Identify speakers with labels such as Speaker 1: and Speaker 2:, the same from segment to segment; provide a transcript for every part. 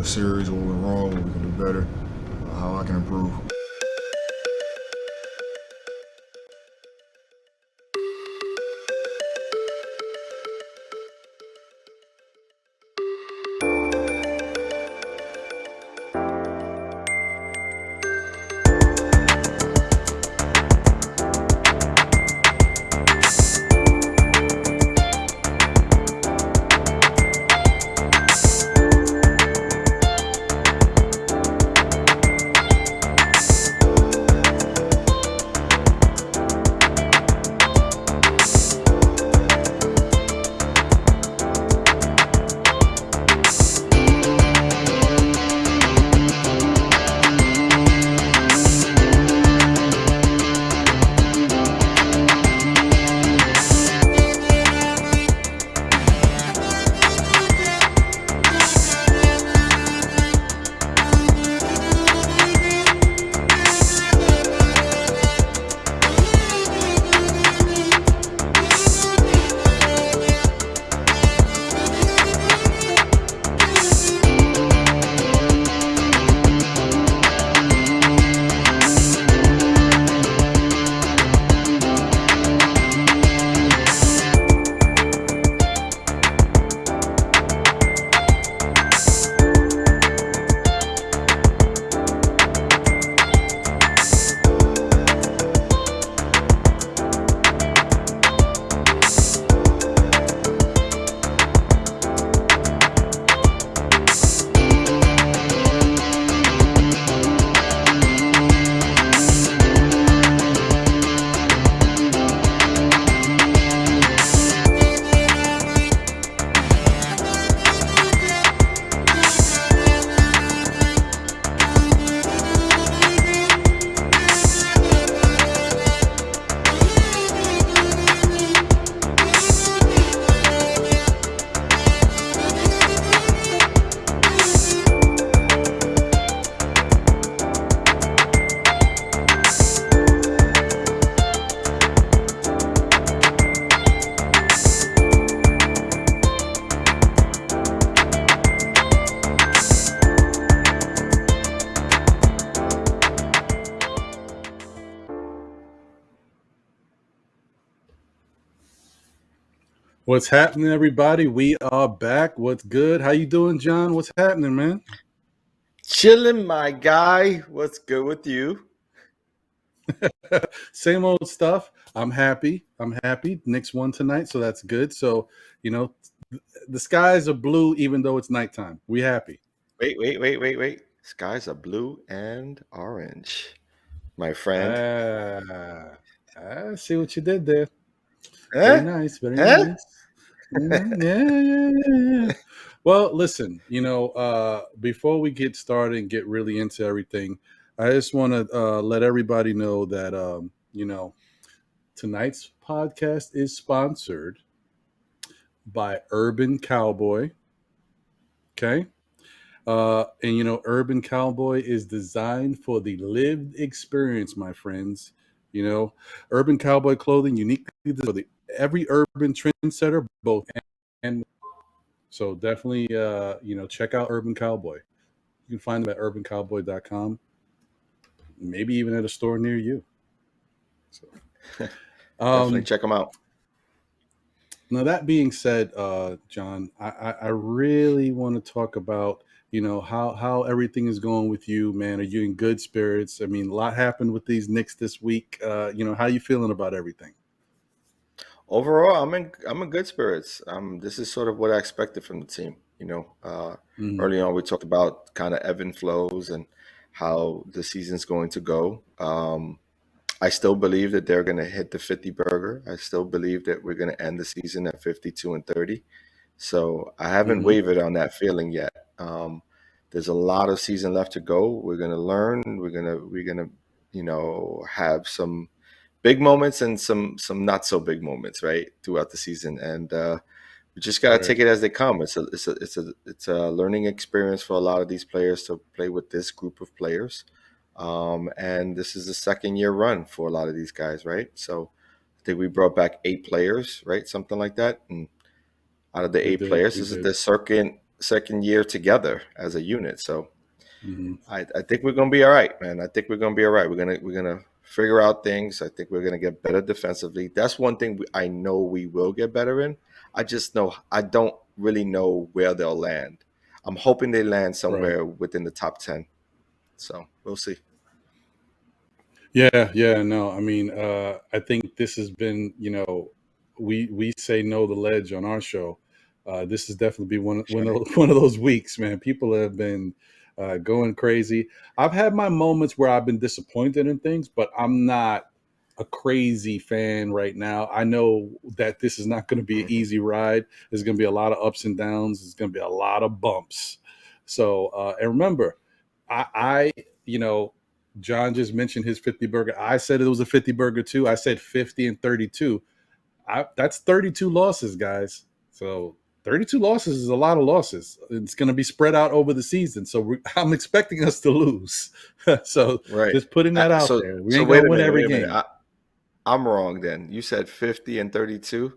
Speaker 1: series, what went wrong, what we can do better, how I can improve.
Speaker 2: What's happening, everybody? We are back. What's good? How you doing, John? What's happening, man?
Speaker 3: Chilling, my guy. What's good with you?
Speaker 2: Same old stuff. I'm happy. Knicks won tonight, so that's good. So, the skies are blue even though it's nighttime. We happy.
Speaker 3: Wait. Skies are blue and orange, my friend.
Speaker 2: I see what you did there. Very
Speaker 3: Eh?
Speaker 2: nice. Very
Speaker 3: Eh?
Speaker 2: nice. Yeah. Well, listen, before we get started and get really into everything, I just want to let everybody know that, tonight's podcast is sponsored by Urban Cowboy. Okay. Urban Cowboy is designed for the lived experience, my friends. Urban Cowboy clothing uniquely for every urban trendsetter, both and so definitely, check out Urban Cowboy. You can find them at urbancowboy.com, maybe even at a store near you. So,
Speaker 3: Definitely check them out.
Speaker 2: now that being said, John, I really want to talk about how everything is going with you, man. Are you in good spirits? I mean, a lot happened with these Knicks this week. How you feeling about everything?
Speaker 3: Overall, I'm in good spirits. This is sort of what I expected from the team.
Speaker 2: Mhm.
Speaker 3: Early on we talked about kind of ebb and flows and how the season's going to go. I still believe that they're going to hit the 50 burger. I still believe that we're going to end the season at 52-30. So I haven't
Speaker 2: Mhm.
Speaker 3: wavered on that feeling yet. There's a lot of season left to go. We're gonna learn. We're gonna have some big moments and some not so big moments, right, throughout the season. And we just gotta
Speaker 2: Right.
Speaker 3: take it as they come. It's a learning experience for a lot of these players to play with this group of players. And this is a second year run for a lot of these guys, right? So I think we brought back 8 players, right? Something like that. And out of the
Speaker 2: We
Speaker 3: 8
Speaker 2: did.
Speaker 3: players,
Speaker 2: We
Speaker 3: this is
Speaker 2: did.
Speaker 3: the second year together as a unit. So
Speaker 2: Mm-hmm.
Speaker 3: I think we're gonna be all right, man. I think we're gonna be all right. We're gonna figure out things. I think we're gonna get better defensively. That's one thing I know we will get better in. I just know I don't really know where they'll land. I'm hoping they land
Speaker 2: Right.
Speaker 3: somewhere within the top 10. So we'll see.
Speaker 2: Yeah, yeah, no. I mean, I think this has been, we say no the ledge on our show. This has definitely been one of those weeks, man. People have been going crazy. I've had my moments where I've been disappointed in things, but I'm not a crazy fan right now. I know that this is not going to be an easy ride. There's going to be a lot of ups and downs. There's going to be a lot of bumps. So, and remember, I John just mentioned his 50 burger. I said it was a 50 burger too. I said 50 and 32. That's 32 losses, guys. So 32 losses is a lot of losses. It's going to be spread out over the season. So I'm expecting us to lose. So
Speaker 3: Right.
Speaker 2: just putting that out
Speaker 3: So
Speaker 2: there. We
Speaker 3: so
Speaker 2: ain't going
Speaker 3: wait
Speaker 2: to
Speaker 3: a
Speaker 2: win
Speaker 3: minute,
Speaker 2: every
Speaker 3: wait a minute.
Speaker 2: game.
Speaker 3: I'm wrong then. You said 50 and 32.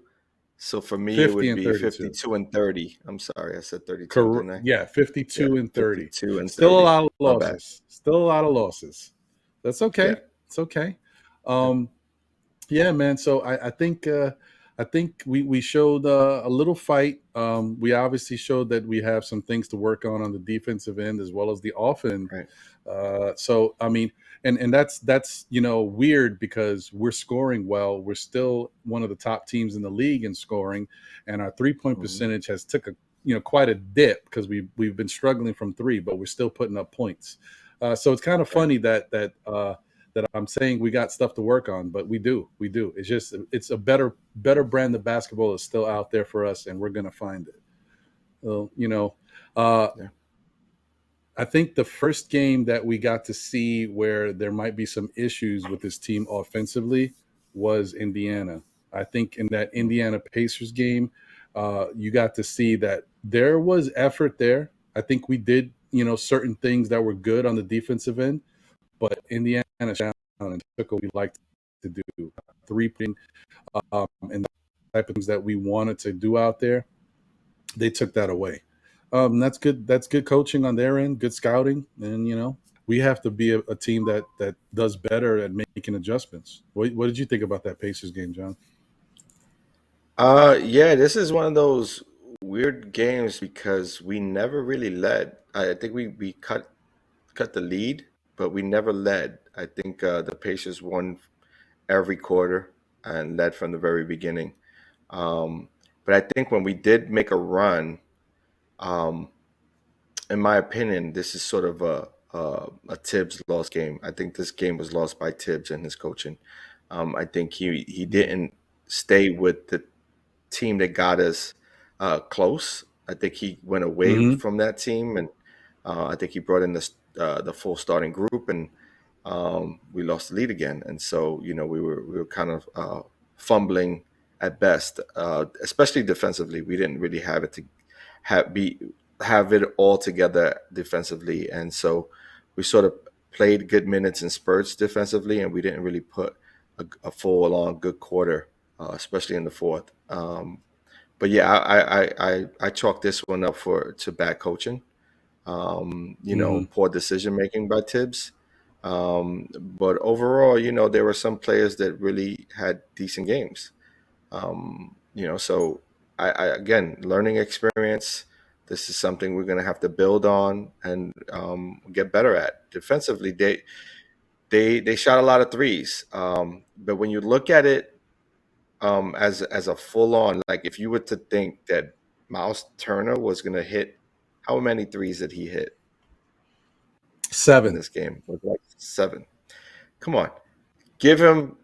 Speaker 3: So for me, it
Speaker 2: 50
Speaker 3: would
Speaker 2: and
Speaker 3: be
Speaker 2: 32.
Speaker 3: 52 and 30. I'm sorry, I said 32, didn't I?
Speaker 2: Yeah,
Speaker 3: Yeah,
Speaker 2: 52 and 30.
Speaker 3: 52 and
Speaker 2: Still a
Speaker 3: 30.
Speaker 2: lot of
Speaker 3: My bad.
Speaker 2: losses. Still a lot of losses. That's
Speaker 3: Yeah.
Speaker 2: okay. It's okay.
Speaker 3: Yeah.
Speaker 2: Um, Yeah, man. So I think we showed a little fight. We obviously showed that we have some things to work on the defensive end as well as the offense.
Speaker 3: Right.
Speaker 2: So I mean, and that's weird because we're scoring well. We're still one of the top teams in the league in scoring, and our 3-point
Speaker 3: Mhm.
Speaker 2: percentage has took a quite a dip because we've been struggling from three, but we're still putting up points. So it's kind of
Speaker 3: Right.
Speaker 2: funny that I'm saying we got stuff to work on, but we do. It's just it's a better brand of basketball is still out there for us, and we're gonna find it. Well, uh,
Speaker 3: Yeah.
Speaker 2: I think the first game that we got to see where there might be some issues with this team offensively was Indiana. I think in that
Speaker 3: Mhm.
Speaker 2: Indiana Pacers game, you got to see that there was effort there. I think we did, certain things that were good on the defensive end, but Indiana down and took what we liked to do, three-pointing, and the type of things that we wanted to do out there. They took that away. That's good. That's good coaching on their end, good scouting, and we have to be a team that does better at making adjustments. What did you think about that Pacers game, John?
Speaker 3: Yeah, this is one of those weird games because we never really led. I think we cut the lead, but we never led. I think the Pacers won every quarter and led from the very beginning. Um, but I think when we did make a run, um, in my opinion, this is sort of a Tibbs lost game. I think this game was lost by Tibbs and his coaching. I think he didn't stay with the team that got us close. I think he went away
Speaker 2: Mm-hmm.
Speaker 3: from that team, and I think he brought in the full starting group, and we lost the lead again. And so we were kind of fumbling at best, especially defensively. We didn't really have it to have be have it all together defensively, and so we sort of played good minutes in spurts defensively, and we didn't really put a full on good quarter, especially in the fourth. But yeah, I chalk this one up to bad coaching.
Speaker 2: Mm-hmm.
Speaker 3: Poor decision making by Tibbs. But overall, there were some players that really had decent games. So I again, learning experience. This is something we're going to have to build on and get better at. Defensively, they shot a lot of threes, but when you look at it as a full on, like if you were to think that Miles Turner was going to hit, how many threes did he hit in
Speaker 2: 7.
Speaker 3: this game? Was like 7. Come on, give him.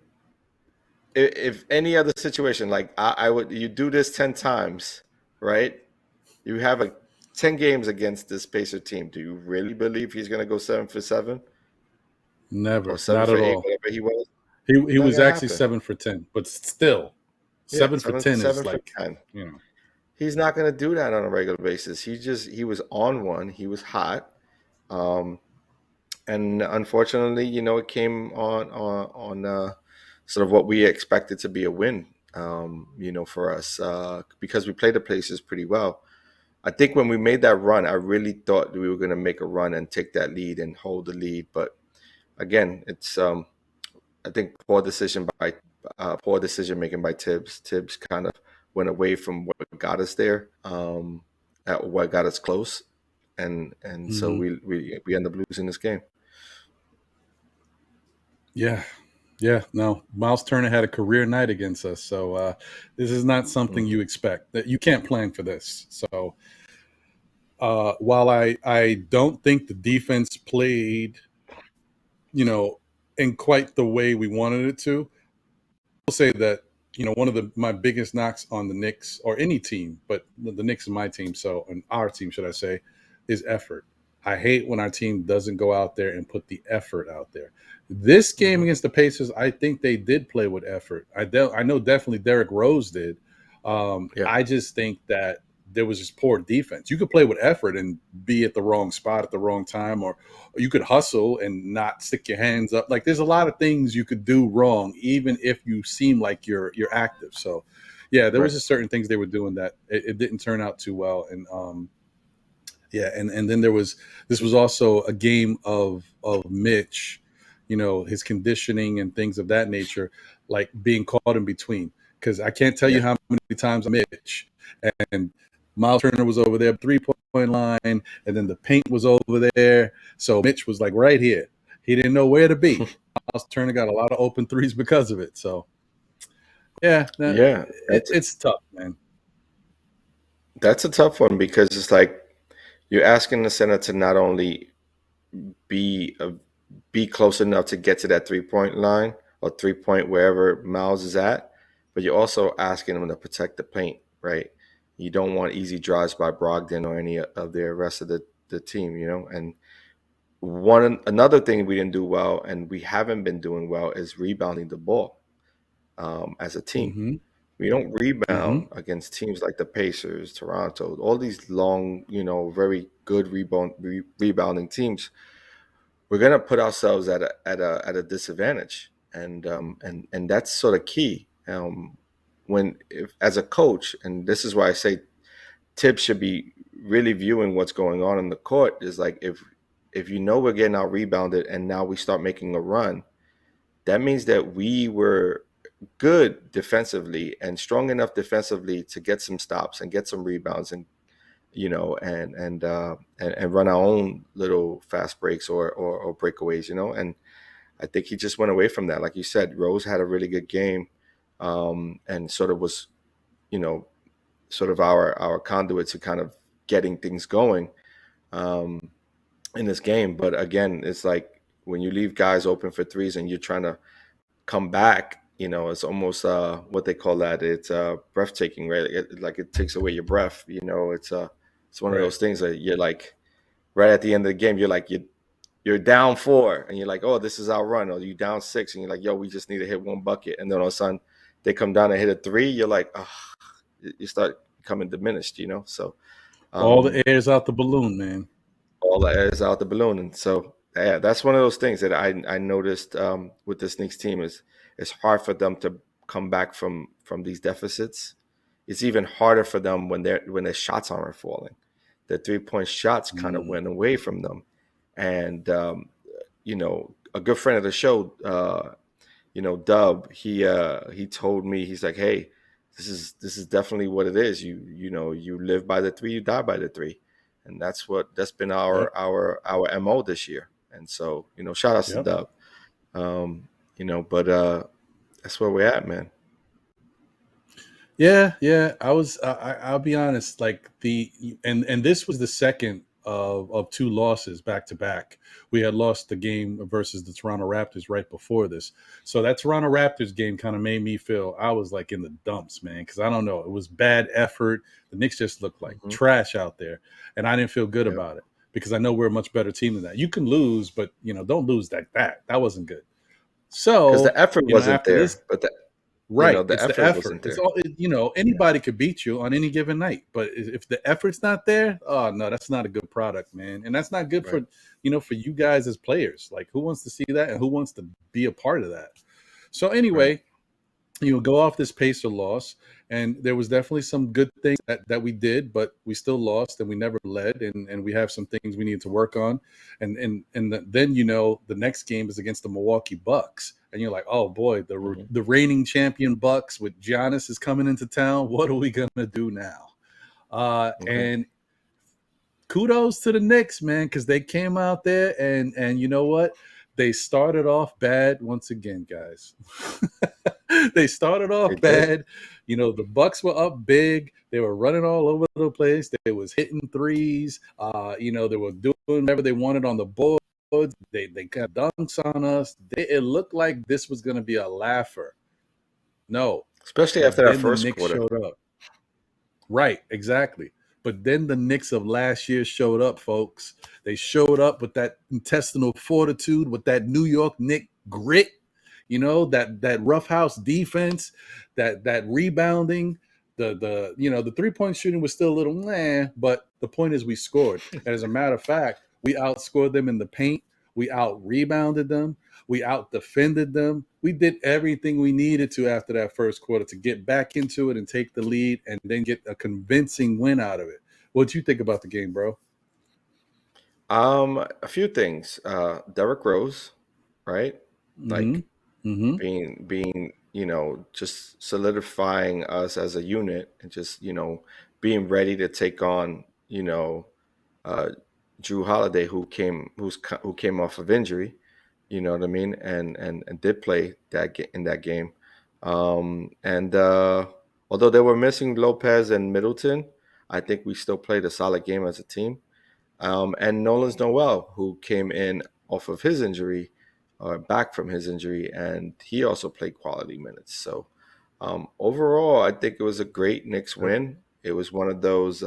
Speaker 3: If any other situation, like I would, you do this 10 times, right? You have 10 games against this Pacer team. Do you really believe he's going to go 7 for 7 or
Speaker 2: Never,
Speaker 3: seven
Speaker 2: not
Speaker 3: for
Speaker 2: at
Speaker 3: eight,
Speaker 2: all.
Speaker 3: whatever he was?
Speaker 2: He
Speaker 3: Not
Speaker 2: was
Speaker 3: going to
Speaker 2: actually
Speaker 3: happen.
Speaker 2: 7 for 10, but still,
Speaker 3: Yeah,
Speaker 2: 7 for 10 is
Speaker 3: seven for
Speaker 2: like,
Speaker 3: 10.
Speaker 2: you know.
Speaker 3: He's not going to do that on a regular basis. He was on one. He was hot. Um, and unfortunately, it came on sort of what we expected to be a win, for us because we played the places pretty well. I think when we made that run, I really thought we were going to make a run and take that lead and hold the lead. But again, it's I think poor decision making by Tibbs. Tibbs kind of went away from what got us there, at what got us close, and so we end up losing this game.
Speaker 2: Yeah. Yeah, no. Miles Turner had a career night against us, so this is not something you expect. That you can't plan for this. So while I don't think the defense played, in quite the way we wanted it to, I'll say that one of my biggest knocks on the Knicks or any team, but the Knicks is my team, so and our team, should I say, is effort. I hate when our team doesn't go out there and put the effort out there. This game against the Pacers, I think they did play with effort. I know definitely Derrick Rose did. I just think that there was just poor defense. You could play with effort and be at the wrong spot at the wrong time, or you could hustle and not stick your hands up. Like there's a lot of things you could do wrong, even if you seem like you're active. So, yeah, there was just certain things they were doing that it didn't turn out too well. And and then this was also a game of Mitch, his conditioning and things of that nature, like being caught in between. Because I can't tell you how many times Mitch and Miles Turner was over there, 3-point line, and then the paint was over there. So Mitch was like right here. He didn't know where to be. Miles Turner got a lot of open threes because of it. So, it's tough, man.
Speaker 3: That's a tough one because it's like you're asking the center to not only be close enough to get to that 3-point line or 3-point wherever Miles is at, but you're also asking him to protect the paint, right? You don't want easy drives by Brogdon or any of the rest of the team, And another thing we didn't do well, and we haven't been doing well, is rebounding the ball as a team.
Speaker 2: Mm-hmm.
Speaker 3: We don't rebound against teams like the Pacers, Toronto, all these long, very good rebounding teams. We're gonna put ourselves at a disadvantage, and that's sort of key. As a coach, and this is why I say Tibbs should be really viewing what's going on in the court. Is like if we're getting out rebounded and now we start making a run, that means that we were good defensively and strong enough defensively to get some stops and get some rebounds and and run our own little fast breaks or breakaways, and I think he just went away from that. Like you said, Rose had a really good game, and sort of was sort of our conduit to kind of getting things going in this game. But again, it's like when you leave guys open for threes and you're trying to come back, it's almost what they call that. It's breathtaking, right? It takes away your breath. It's one of those things that you're like, right at the end of the game, you're down 4 and you're like, oh, this is our run. Or you down 6 and you're like, yo, we just need to hit one bucket. And then all of a sudden they come down and hit a 3. You're like, oh, you start becoming diminished, So
Speaker 2: all the air's out the balloon, man.
Speaker 3: All the air's out the balloon. And so, yeah, that's one of those things that I noticed with this Knicks team is it's hard for them to come back from these deficits. It's even harder for them when their shots aren't falling. The 3-point shots kind of went away from them. And, a good friend of the show, Dub, he told me, he's like, hey, this is definitely what it is. You live by the 3, you die by the 3. And that's been our MO this year. And so, shout outs to Dub. But that's where we're at, man.
Speaker 2: Yeah. I'll be honest. Like and this was the second of 2 losses back to back. We had lost the game versus the Toronto Raptors right before this. So that Toronto Raptors game kind of made me feel I was like in the dumps, man. Because I don't know, it was bad effort. The Knicks just looked like trash out there, and I didn't feel good about it because I know we're a much better team than that. You can lose, but don't lose like that. That wasn't good. So
Speaker 3: because the effort wasn't there, but the effort wasn't there.
Speaker 2: It's all, anybody could beat you on any given night, but if the effort's not there, oh no, that's not a good product, man, and that's not good for for you guys as players. Like, who wants to see that, and who wants to be a part of that? So anyway, go off this Pacer loss, and there was definitely some good things that we did, but we still lost and we never led, and we have some things we need to work on, then the next game is against the Milwaukee Bucks, and you're like, oh boy,
Speaker 3: Mhm.
Speaker 2: the reigning champion Bucks with Giannis is coming into town. What are we gonna do now?
Speaker 3: Okay.
Speaker 2: And kudos to the Knicks, man, because they came out there and you know what? They started off bad once again, guys. They started
Speaker 3: They
Speaker 2: off
Speaker 3: did.
Speaker 2: bad. The Bucks were up big. They were running all over the place. They was hitting threes. They were doing whatever they wanted on the boards. They got dunks on us. It looked like this was going to be a laugher. No,
Speaker 3: Especially
Speaker 2: but
Speaker 3: after that
Speaker 2: then the
Speaker 3: first
Speaker 2: Knicks
Speaker 3: quarter.
Speaker 2: showed up. Right, exactly. But then the Knicks of last year showed up, folks. They showed up with that intestinal fortitude, with that New York Knick grit, that roughhouse defense, that rebounding. The 3-point shooting was still a little meh, but the point is we scored. And as a matter of fact, we outscored them in the paint. We out rebounded them. We out defended them. We did everything we needed to after that first quarter to get back into it and take the lead and then get a convincing win out of it. What do you think about the game, bro?
Speaker 3: A few things. Derrick Rose, right?
Speaker 2: Mm-hmm.
Speaker 3: Like
Speaker 2: Mm-hmm.
Speaker 3: being just solidifying us as a unit and just being ready to take on uh Drew Holiday, who came off of injury, you know what I mean, and did play in that game. And although they were missing Lopez and Middleton, I think we still played a solid game as a team. And Nolan's Noel, who came in off of his injury, or back from his injury, and he also played quality minutes. So overall, I think it was a great Knicks
Speaker 2: Good.
Speaker 3: win. It was one of those,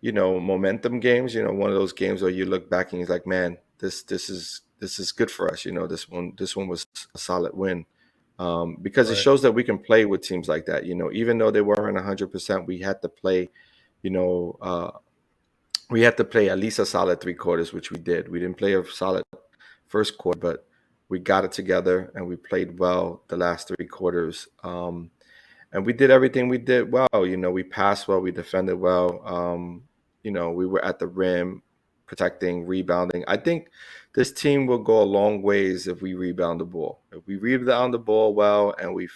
Speaker 3: momentum games. One of those games where you look back and you're like, man, this is good for us. This one was a solid win. Because it
Speaker 2: Right.
Speaker 3: shows that we can play with teams like that. Even though they weren't 100%, we had to play. You know, we had to play at least a solid 3 quarters, which we did. We didn't play a solid first quarter, but we got it together and we played well the last 3 quarters. And we did everything we did well. We passed well, we defended well. We were at the rim, protecting, rebounding. I think this team will go a long ways if we rebound the ball. If we rebound the ball well, and we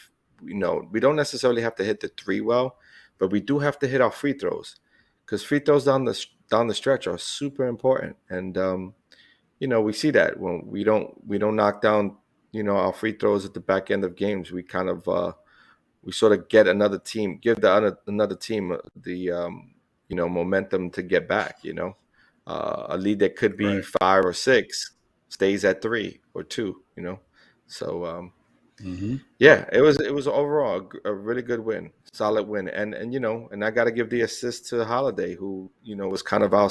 Speaker 3: don't necessarily have to hit the three well, but we do have to hit our free throws, because free throws down the stretch are super important. And we see that when we don't knock down our free throws at the back end of games. We kind of we sort of get another team, give another team the momentum to get back. A lead that could be
Speaker 2: Right.
Speaker 3: 5 or 6 stays at 3 or 2. So
Speaker 2: Mm-hmm.
Speaker 3: yeah, it was overall a really good win, solid win. And I got to give the assist to Holiday, who was kind of our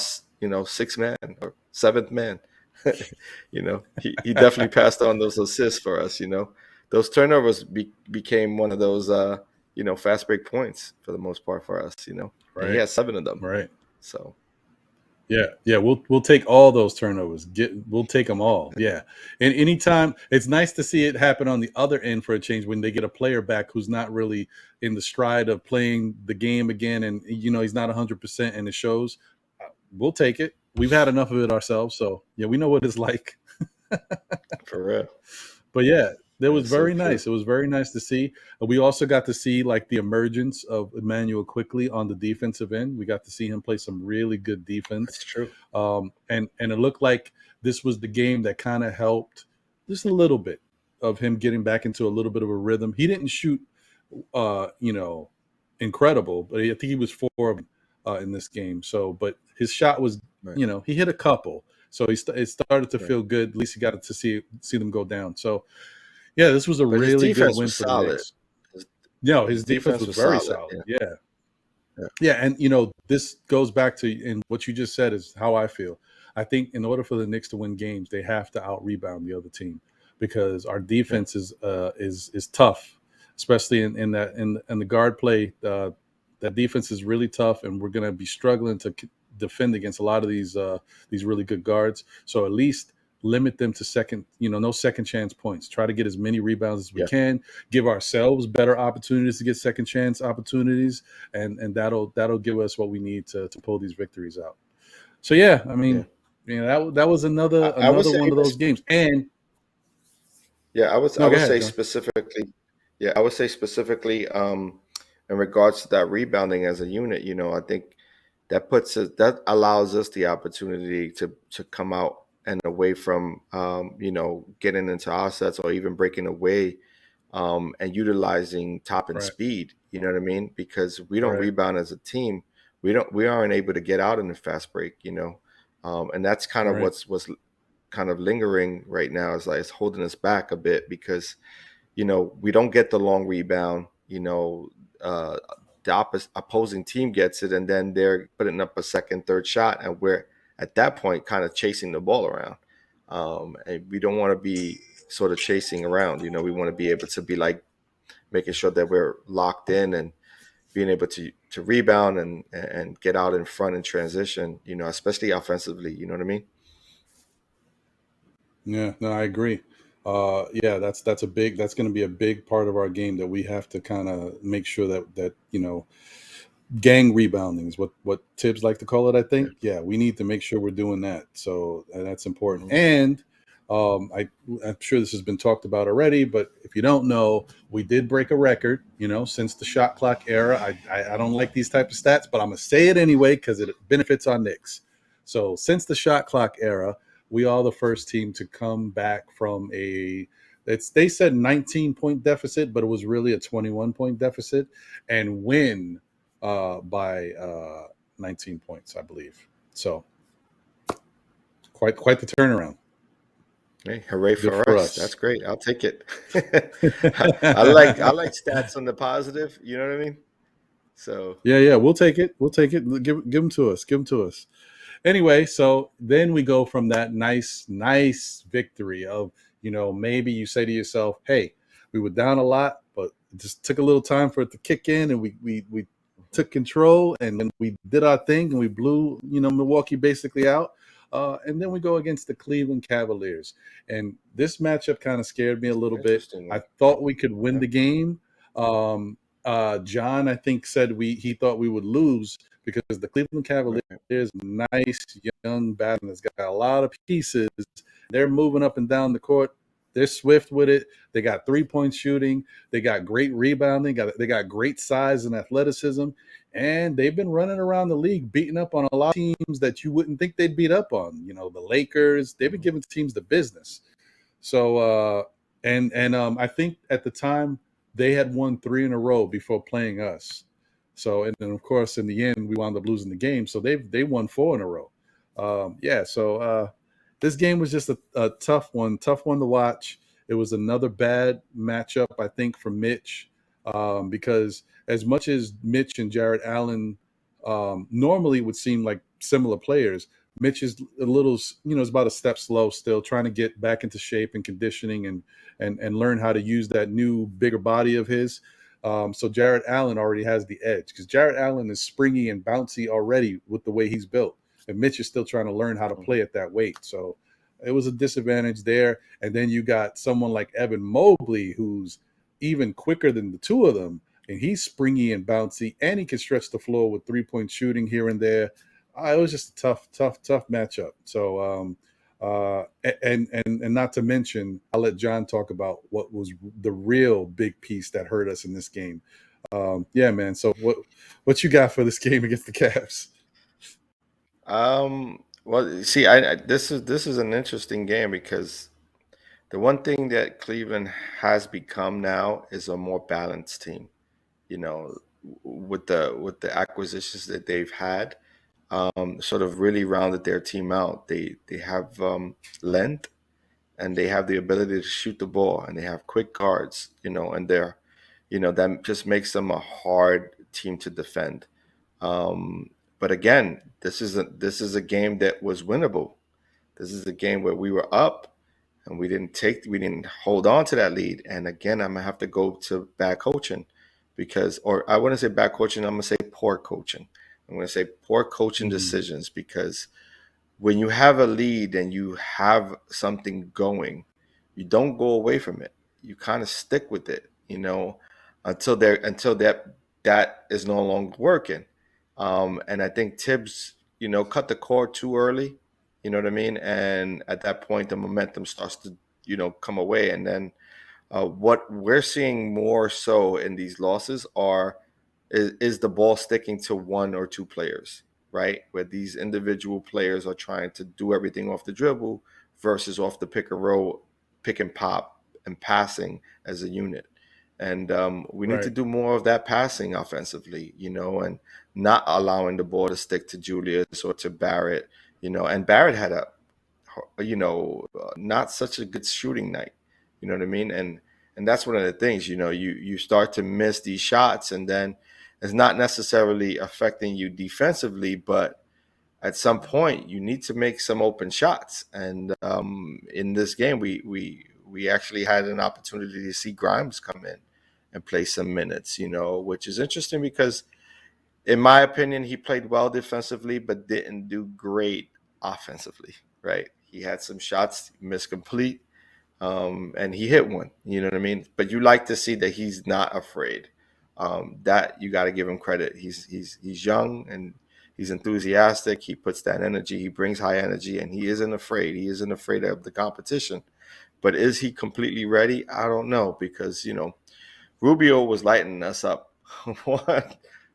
Speaker 3: sixth man or seventh man. He definitely passed on those assists for us. Those turnovers became one of those fast break points for the most part for us. And he
Speaker 2: Right.
Speaker 3: had 7 of them.
Speaker 2: Right.
Speaker 3: So
Speaker 2: Yeah, yeah, we'll take all those turnovers. We'll take them all. Yeah, and anytime it's nice to see it happen on the other end for a change when they get a player back who's not really in the stride of playing the game again, and he's not 100% and it shows. We'll take it. We've had enough of it ourselves, so yeah, we know what it's like.
Speaker 3: for real,
Speaker 2: But yeah, that was
Speaker 3: that's so
Speaker 2: very
Speaker 3: true.
Speaker 2: nice. It was very nice to see. We also got to see like the emergence of Emmanuel quickly on the defensive end. We got to see him play some really good defense,
Speaker 3: That's true.
Speaker 2: and it looked like this was the game that kind of helped just a little bit of him getting back into a little bit of a rhythm. He didn't shoot, uh, you know, incredible, but I think he was 4 in this game. So, but his shot was,
Speaker 3: Right,
Speaker 2: he hit a couple. So it started to
Speaker 3: right.
Speaker 2: feel good. At least he got to see them go down. So yeah, this was a
Speaker 3: But his
Speaker 2: really good
Speaker 3: defense
Speaker 2: win
Speaker 3: was
Speaker 2: for the
Speaker 3: solid.
Speaker 2: Knicks.
Speaker 3: His,
Speaker 2: No,
Speaker 3: his
Speaker 2: his defense
Speaker 3: defense
Speaker 2: was
Speaker 3: was
Speaker 2: very
Speaker 3: solid.
Speaker 2: solid.
Speaker 3: Yeah,
Speaker 2: Yeah.
Speaker 3: yeah,
Speaker 2: Yeah, and this goes back to and what you just said is how I feel. I think in order for the Knicks to win games, they have to out rebound the other team because our
Speaker 3: yeah.
Speaker 2: defense is tough, especially in the guard play. That defense is really tough, and we're going to be struggling to defend against a lot of these really good guards. So at least limit them to no second chance points. Try to get as many rebounds as we
Speaker 3: Yeah.
Speaker 2: can. Give ourselves better opportunities to get second chance opportunities, and that'll give us what we need to pull these victories out. So yeah, I mean, that was another
Speaker 3: I would say
Speaker 2: one of those games. And
Speaker 3: yeah, I
Speaker 2: no, go
Speaker 3: would
Speaker 2: ahead,
Speaker 3: say
Speaker 2: John.
Speaker 3: specifically, yeah, I would say specifically in regards to that rebounding as a unit, I think that allows us the opportunity to come out and away from getting into offsets or even breaking away and utilizing top and
Speaker 2: Right,
Speaker 3: speed. You know what I mean? Because we don't
Speaker 2: right,
Speaker 3: rebound as a team, we aren't able to get out in the fast break. And that's kind of
Speaker 2: right.
Speaker 3: what's kind of lingering right now, is like it's holding us back a bit because we don't get the long rebound. Uh, the opposing team gets it, and then they're putting up a second, third shot, and we're at that point kind of chasing the ball around. And we don't want to be sort of chasing around. We want to be able to be like making sure that we're locked in and being able to rebound and get out in front in transition. Especially offensively. You know what I mean?
Speaker 2: Yeah, no, I agree. Yeah, that's going to be a big part of our game that we have to kind of make sure that gang rebounding is what Tibbs like to call it. I
Speaker 3: Yeah.
Speaker 2: think. Yeah, we need to make sure we're doing that. So that's important.
Speaker 3: Mhm.
Speaker 2: And I'm sure this has been talked about already, but if you don't know, we did break a record. Since the shot clock era. I don't like these type of stats, but I'm gonna say it anyway because it benefits our Knicks. So since the shot clock era, we are the first team to come back from they said 19-point deficit, but it was really a 21-point deficit, and win by 19 points, I believe. So quite the turnaround.
Speaker 3: Hey, hooray
Speaker 2: Good
Speaker 3: for
Speaker 2: for
Speaker 3: us. That's
Speaker 2: us.
Speaker 3: great. I'll take it. I like stats on the positive, you know what I mean? So
Speaker 2: Yeah, we'll take it. We'll take it. Give them to us. Give them to us. Anyway, so then we go from that nice victory of, maybe you say to yourself, hey, we were down a lot, but it just took a little time for it to kick in, and we took control, and then we did our thing, and we blew, Milwaukee basically out. And then we go against the Cleveland Cavaliers. And this matchup kind of scared me a little bit.
Speaker 3: interesting
Speaker 2: I
Speaker 3: one.
Speaker 2: thought we could win
Speaker 3: Yeah.
Speaker 2: the game. John, I think, said he thought we would lose because the Cleveland Cavaliers,
Speaker 3: Right.
Speaker 2: nice young batsman that's got a lot of pieces. They're moving up and down the court. They're swift with it. They got 3-point shooting. They got great rebounding. They got great size and athleticism. And they've been running around the league, beating up on a lot of teams that you wouldn't think they'd beat up on. The Lakers. They've been giving teams the business. So and I think at the time they had won 3 in a row before playing us. So and then of course in the end we wound up losing the game. So they won 4 in a row. Yeah. So this game was just a tough one to watch. It was another bad matchup, I think, for Mitch, because as much as Mitch and Jarrett Allen normally would seem like similar players, Mitch is a little, is about a step slow still, trying to get back into shape and conditioning and learn how to use that new bigger body of his. So Jarrett Allen already has the edge because Jarrett Allen is springy and bouncy already with the way he's built, and Mitch is still trying to learn how to play at that weight. So it was a disadvantage there. And then you got someone like Evan Mobley, who's even quicker than the two of them, and he's springy and bouncy, and he can stretch the floor with 3-point shooting here and there. It was just a tough matchup. So, and not to mention, I'll let John talk about what was the real big piece that hurt us in this game. Yeah, man. So what you got for this game against the Cavs?
Speaker 3: Well, see, this is an interesting game because the one thing that Cleveland has become now is a more balanced team. You know, with the acquisitions that they've had, sort of really rounded their team out. They have length, and they have the ability to shoot the ball, and they have quick guards. And that just makes them a hard team to defend. But again, this is a game that was winnable. This is a game where we were up and we didn't hold on to that lead. And again, I'm gonna have to go to bad coaching or I wouldn't say bad coaching. I'm gonna say poor coaching. I'm gonna say poor coaching
Speaker 2: Mm-hmm.
Speaker 3: decisions because when you have a lead and you have something going, you don't go away from it. You kind of stick with it, until that is no longer working. And I think Tibbs, cut the cord too early. You know what I mean? And at that point, the momentum starts to, come away. And then what we're seeing more so in these losses is the ball sticking to one or two players, right? Where these individual players are trying to do everything off the dribble versus off the pick and roll, pick and pop, and passing as a unit. And we need to
Speaker 2: Right.
Speaker 3: do more of that passing offensively, and not allowing the ball to stick to Julius or to Barrett, And Barrett had not such a good shooting night. You know what I mean? And that's one of the things, you start to miss these shots, and then it's not necessarily affecting you defensively, but at some point you need to make some open shots. And in this game, we actually had an opportunity to see Grimes come in and play some minutes, which is interesting because, in my opinion, he played well defensively, but didn't do great offensively, right? He had some shots missed complete, and he hit one, you know what I mean? But you like to see that he's not afraid. That you got to give him credit. He's young and he's enthusiastic. He puts that energy. He brings high energy, and he isn't afraid. He isn't afraid of the competition. But is he completely ready? I don't know, because Rubio was lighting us up.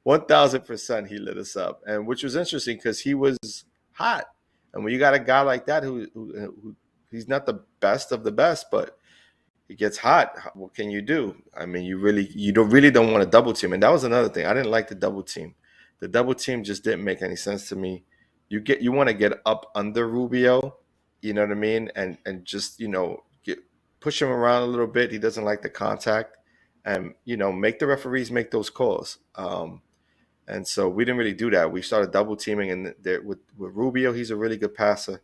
Speaker 3: 1,000% he lit us up, and which was interesting because he was hot. And when you got a guy like that who he's not the best of the best, but he gets hot, what can you do? I mean, you don't want to double team. And that was another thing. I didn't like the double team. The double team just didn't make any sense to me. You want to get up under Rubio, you know what I mean, and just push him around a little bit. He doesn't like the contact, and make the referees make those calls. And so we didn't really do that. We started double teaming, and there with Rubio, he's a really good passer,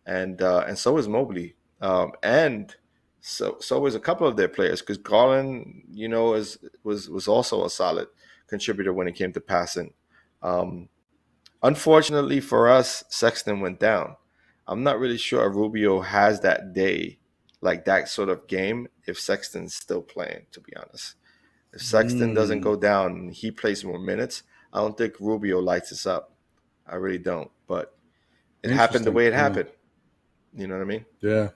Speaker 3: and so is Mobley, and so is a couple of their players, because Garland, was also a solid contributor when it came to passing. Um, Unfortunately for us, Sexton went down. I'm not really sure if Rubio has that day, like that sort of game, if Sexton's still playing, to be honest. If Sexton doesn't go down and he plays more minutes, I don't think Rubio lights us up. I really don't. But it happened the
Speaker 2: Interesting.
Speaker 3: way it
Speaker 2: Yeah.
Speaker 3: happened. You know what I mean?
Speaker 2: Yeah.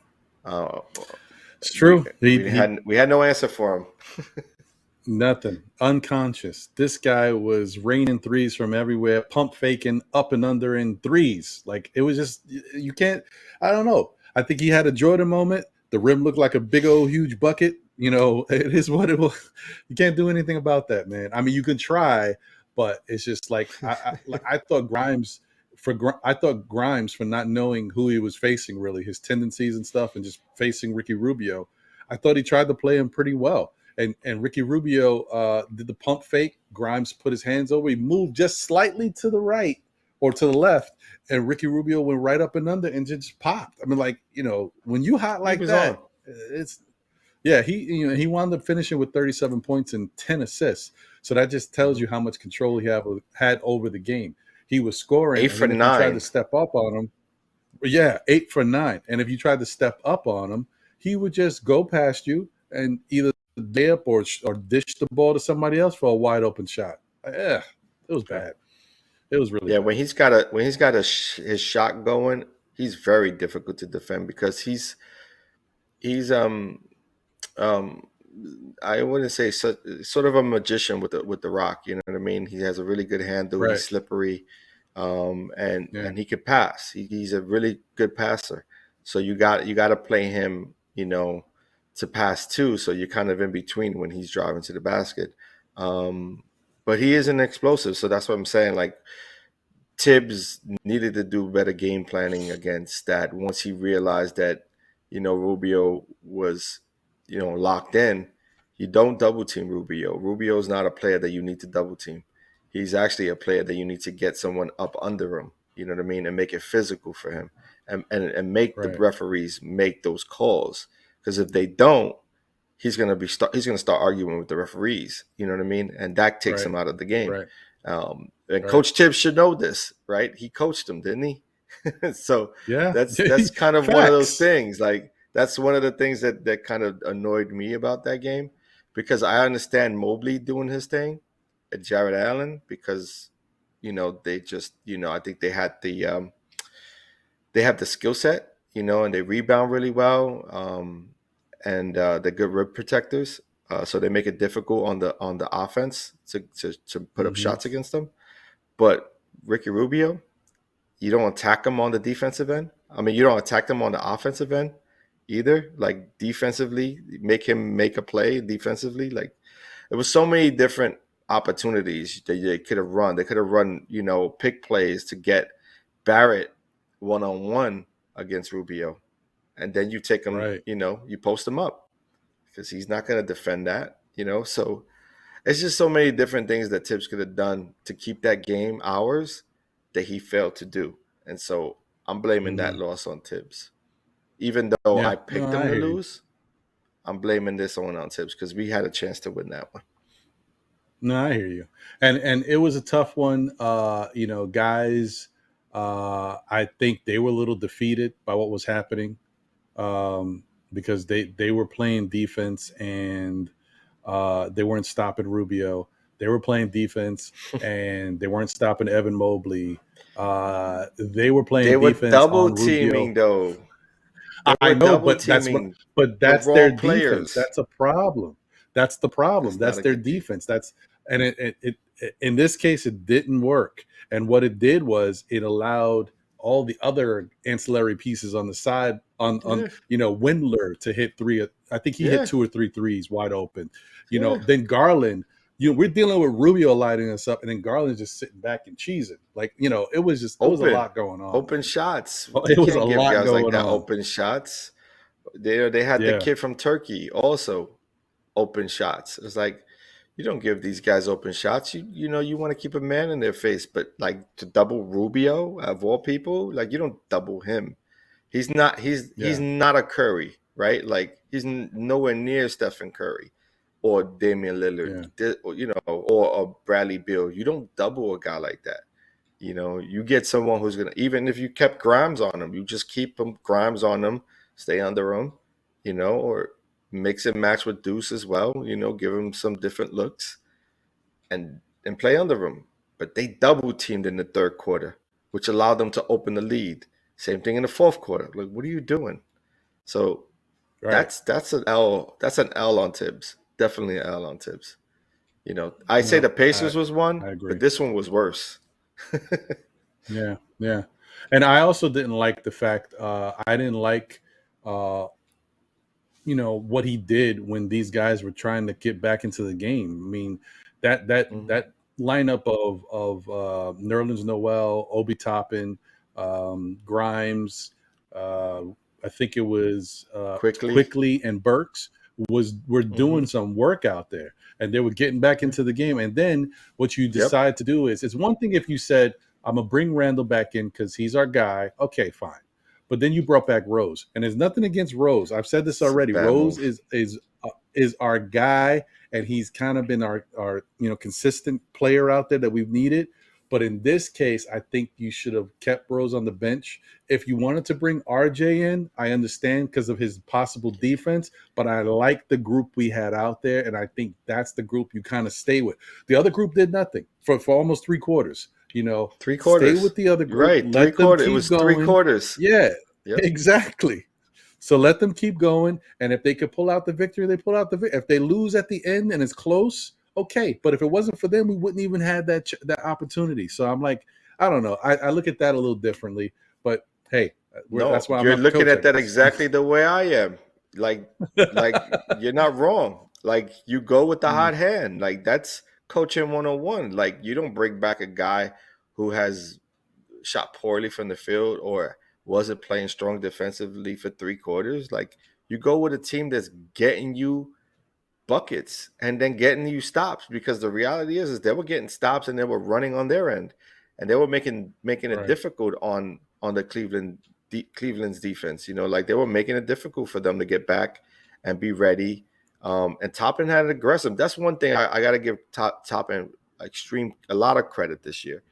Speaker 3: Uh,
Speaker 2: It's
Speaker 3: we
Speaker 2: true.
Speaker 3: we had no answer for him.
Speaker 2: Nothing. Unconscious. This guy was raining threes from everywhere, pump faking up and under in threes. Like, it was just, you can't, I don't know. I think he had a Jordan moment. The rim looked like a big old huge bucket. It is what it was. You can't do anything about that, man. I mean, you can try, but it's just like, I thought Grimes for not knowing who he was facing, really, his tendencies and stuff, and just facing Ricky Rubio. I thought he tried to play him pretty well. And Ricky Rubio did the pump fake. Grimes put his hands over. He moved just slightly to the right or to the left, and Ricky Rubio went right up and under and just popped. I mean, like, when you hot
Speaker 3: He
Speaker 2: like
Speaker 3: was
Speaker 2: that,
Speaker 3: on.
Speaker 2: it's he wound up finishing with 37 points and 10 assists. So that just tells you how much control he had over the game. He was scoring,
Speaker 3: Eight
Speaker 2: and
Speaker 3: for
Speaker 2: then if you tried to
Speaker 3: nine.
Speaker 2: step up on him, yeah, 8 for 9. And if you tried to step up on him, he would just go past you and either lay up or dish the ball to somebody else for a wide open shot. Yeah, it was
Speaker 3: Yeah.
Speaker 2: bad. It was really
Speaker 3: Yeah,
Speaker 2: bad.
Speaker 3: when he's got his shot going, he's very difficult to defend because he's um I wouldn't say sort of a magician with the rock. You know what I mean? He has a really good handle.
Speaker 2: Right.
Speaker 3: He's slippery, and
Speaker 2: Yeah.
Speaker 3: he can pass. He's a really good passer. So you got to play him, to pass too. So you're kind of in between when he's driving to the basket. Um, but he is an explosive. So that's what I'm saying. Like, Tibbs needed to do better game planning against that once he realized that, Rubio was, locked in. You don't double team Rubio. Rubio is not a player that you need to double team. He's actually a player that you need to get someone up under him, you know what I mean, and make it physical for him, and make the
Speaker 2: Right.
Speaker 3: referees make those calls. Because if they don't, he's gonna start arguing with the referees. You know what I mean, and that takes
Speaker 2: Right.
Speaker 3: him out of the game.
Speaker 2: Right.
Speaker 3: And
Speaker 2: Right.
Speaker 3: Coach Tibbs should know this, right? He coached him, didn't he? So
Speaker 2: Yeah.
Speaker 3: that's kind of one of those
Speaker 2: Facts.
Speaker 3: things. Like that's one of the things that kind of annoyed me about that game, because I understand Mobley doing his thing at Jared Allen, because they just I think they have the skill set, and they rebound really well, and they're good rim protectors. So they make it difficult on the offense to put up
Speaker 2: Hmm.
Speaker 3: shots against them. But Ricky Rubio, you don't attack him on the defensive end. I mean, you don't attack him on the offensive end either. Like defensively, make him make a play defensively. Like there was so many different opportunities that they could have run. They could have run, pick plays to get Barrett one on one against Rubio, and then you take him,
Speaker 2: Right.
Speaker 3: you post him up because he's not going to defend that. So it's just so many different things that Tibbs could have done to keep that game ours that he failed to do. And so I'm blaming that
Speaker 2: Hmm.
Speaker 3: loss on Tibbs. Even though
Speaker 2: Yeah.
Speaker 3: I
Speaker 2: No,
Speaker 3: picked them
Speaker 2: I
Speaker 3: to
Speaker 2: hear you.
Speaker 3: lose, I'm blaming this one on Tibbs because we had a chance to win that one.
Speaker 2: No, I hear you. And it was a tough one. Guys, I think they were a little defeated by what was happening, because they were playing defense, and they weren't stopping Rubio. They were playing defense and they weren't stopping Evan Mobley. They were
Speaker 3: They
Speaker 2: playing
Speaker 3: were
Speaker 2: defense
Speaker 3: double
Speaker 2: on Rubio.
Speaker 3: teaming though. They
Speaker 2: I
Speaker 3: were
Speaker 2: know,
Speaker 3: double
Speaker 2: but
Speaker 3: teaming the
Speaker 2: that's their
Speaker 3: wrong
Speaker 2: defense.
Speaker 3: players.
Speaker 2: That's a problem. That's the problem.
Speaker 3: That's not
Speaker 2: That's
Speaker 3: a
Speaker 2: their
Speaker 3: good team.
Speaker 2: defense. That's and it in this case it didn't work. And what it did was it allowed all the other ancillary pieces on the side on
Speaker 3: Yeah,
Speaker 2: Windler to hit three. I think he hit
Speaker 3: yeah,
Speaker 2: two or three threes wide open.
Speaker 3: yeah.
Speaker 2: Then Garland. We're dealing with Rubio lighting us up, and then Garland just sitting back and cheesing. Like it was a
Speaker 3: Open,
Speaker 2: lot going on,
Speaker 3: open
Speaker 2: man.
Speaker 3: shots. They
Speaker 2: It was a
Speaker 3: can't give
Speaker 2: lot
Speaker 3: guys like
Speaker 2: going
Speaker 3: that
Speaker 2: on.
Speaker 3: open shots. They had the
Speaker 2: Yeah,
Speaker 3: kid from Turkey also open shots. It's like you don't give these guys open shots. You want to keep a man in their face, but like to double Rubio of all people, like you don't double him. He's
Speaker 2: yeah,
Speaker 3: not a Curry, right? Like he's nowhere near Stephen Curry or Damian Lillard,
Speaker 2: yeah.
Speaker 3: or a Bradley Beal. You don't double a guy like that. You get someone who's gonna, even if you kept Grimes on him, you just keep him Grimes on him, stay under him, or mix and match with Deuce as well. Give him some different looks and play under him. But they double teamed in the third quarter, which allowed them to open the lead. Same thing in the fourth quarter. Like, what are you doing? So
Speaker 2: Right.
Speaker 3: that's an L. That's an L on Tibbs. Definitely an L on Tibbs. I say
Speaker 2: No,
Speaker 3: the Pacers was one,
Speaker 2: I
Speaker 3: but
Speaker 2: agree.
Speaker 3: this one was worse.
Speaker 2: Yeah, yeah. And I also didn't like the fact I didn't like uh what he did when these guys were trying to get back into the game. I mean,
Speaker 3: Mhm.
Speaker 2: that lineup of Nerlens Noel, Obi Toppin, Grimes, uh, I think it was
Speaker 3: Quickly.
Speaker 2: Quickly and Burks were
Speaker 3: Hmm.
Speaker 2: doing some work out there, and they were getting back
Speaker 3: Yeah.
Speaker 2: into the game. And then what you
Speaker 3: Yep.
Speaker 2: decide to do is it's one thing if you said, "I'm gonna bring Randall back in because he's our guy." Okay, fine. But then you brought back Rose, and there's nothing against Rose. I've said this
Speaker 3: It's a
Speaker 2: already.
Speaker 3: bad
Speaker 2: Rose
Speaker 3: move.
Speaker 2: is our guy, and he's kind of been our consistent player out there that we've needed. But in this case, I think you should have kept Rose on the bench. If you wanted to bring RJ in, I understand because of his possible defense, but I like the group we had out there, and I think that's the group you kind of stay with. The other group did nothing for almost 3 quarters.
Speaker 3: Three
Speaker 2: Stay
Speaker 3: quarters.
Speaker 2: with the other
Speaker 3: You're
Speaker 2: group,
Speaker 3: right. Three
Speaker 2: let them
Speaker 3: quarters. It
Speaker 2: keep
Speaker 3: was three
Speaker 2: going.
Speaker 3: quarters.
Speaker 2: Yeah,
Speaker 3: Yep.
Speaker 2: exactly. So let them keep going, and if they could pull out the victory, they pull out the victory. If they lose at the end and it's close, okay. But if it wasn't for them, we wouldn't even have that opportunity. So I'm like, I don't know. I look at that a little differently. But hey,
Speaker 3: No,
Speaker 2: that's why I'm
Speaker 3: you're
Speaker 2: not the
Speaker 3: looking
Speaker 2: coach, I
Speaker 3: at that
Speaker 2: guess.
Speaker 3: exactly the way I am. Like, like you're not wrong. Like you go with the
Speaker 2: Mm,
Speaker 3: hot hand. Like that's coaching 101. Like you don't bring back a guy who has shot poorly from the field or wasn't playing strong defensively for 3 quarters. Like you go with a team that's getting you buckets and then getting you stops, because the reality is they were getting stops and they were running on their end and they were making it
Speaker 2: right,
Speaker 3: difficult on the Cleveland's defense. Like they were making it difficult for them to get back and be ready. And Toppin had an aggressive. That's one thing I got to give Toppin a lot of credit this year.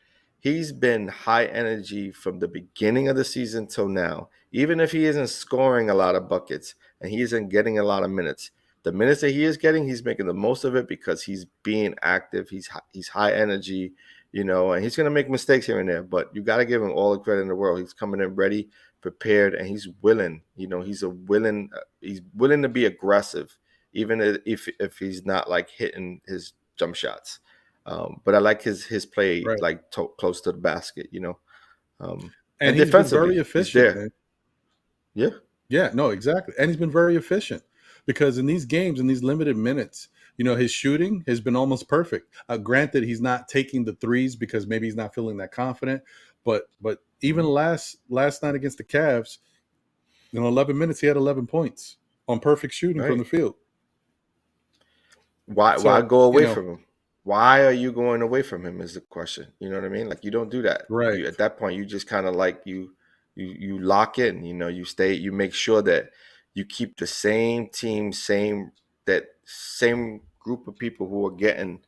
Speaker 3: he's been high energy from the beginning of the season till now. Even if he isn't scoring a lot of buckets and he isn't getting a lot of minutes, the minutes that he is getting, he's making the most of it because he's being active. He's high energy, and he's going to make mistakes here and there. But you got to give him all the credit in the world. He's coming in ready, prepared, and he's willing. He's willing to be aggressive, even if he's not like hitting his jump shots. But I like his play
Speaker 2: Right.
Speaker 3: like close to the basket,
Speaker 2: And
Speaker 3: and
Speaker 2: he's been
Speaker 3: defensively,
Speaker 2: very
Speaker 3: he's
Speaker 2: efficient,
Speaker 3: there.
Speaker 2: man.
Speaker 3: Yeah.
Speaker 2: Yeah, no, exactly. And he's been very efficient because in these games, in these limited minutes, his shooting has been almost perfect. Granted, he's not taking the threes because maybe he's not feeling that confident. But even last night against the Cavs, 11 minutes, he had 11 points on perfect shooting from
Speaker 3: Right.
Speaker 2: the field.
Speaker 3: Why
Speaker 2: So,
Speaker 3: go away from him? Why are you going away from him is the question. You know what I mean? Like, you don't do that.
Speaker 2: right.
Speaker 3: You, at that point, you just kind of like you lock in, you stay, you make sure that you keep the same team, that same group of people who are getting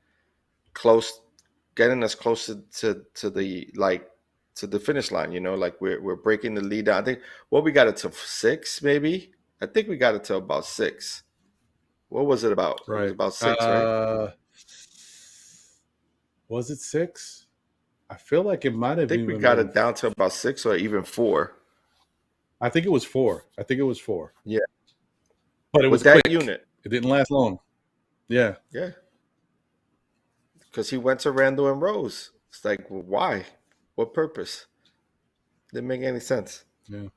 Speaker 3: us closer to the finish line, like we're breaking the lead down. I think we got it to 6, maybe. I think we got it to about 6. What was it about? It was
Speaker 2: Right.
Speaker 3: about 6, right?
Speaker 2: Was it 6? I feel like it might
Speaker 3: I
Speaker 2: have
Speaker 3: think we
Speaker 2: even
Speaker 3: got
Speaker 2: been.
Speaker 3: it down to about 6 or even 4.
Speaker 2: I think it was 4.
Speaker 3: Yeah.
Speaker 2: But it was
Speaker 3: With that
Speaker 2: quick.
Speaker 3: unit.
Speaker 2: It didn't last long. Yeah.
Speaker 3: Yeah. Because he went to Randall and Rose. It's like, well, why? What purpose? Didn't make any sense.
Speaker 2: Yeah.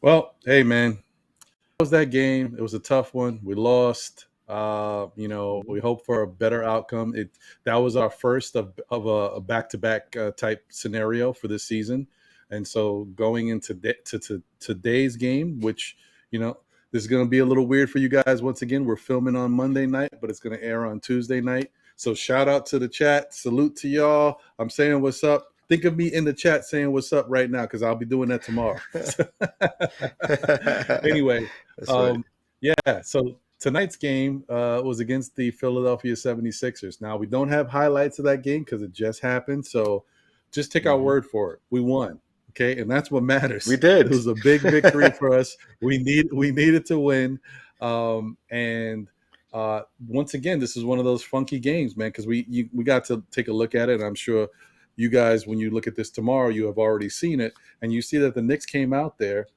Speaker 2: Well, hey, man, was that game. It was a tough one. We lost. We hope for a better outcome. That was our first of a back-to-back type scenario for this season, and so going into today's game, which this is going to be a little weird for you guys. Once again, we're filming on Monday night, but it's going to air on Tuesday night. So shout out to the chat. Salute to y'all. I'm saying what's up. Think of me in the chat saying what's up right now because I'll be doing that tomorrow. Anyway,
Speaker 3: That's right.
Speaker 2: yeah, so tonight's game was against the Philadelphia 76ers. Now, we don't have highlights of that game because it just happened. So just take our word for it. We won. Okay. And that's what matters.
Speaker 3: We did.
Speaker 2: It was a big victory for us. We needed to win. And once again, this is one of those funky games, man, because we got to take a look at it. And I'm sure you guys, when you look at this tomorrow, you have already seen it. And you see that the Knicks came out there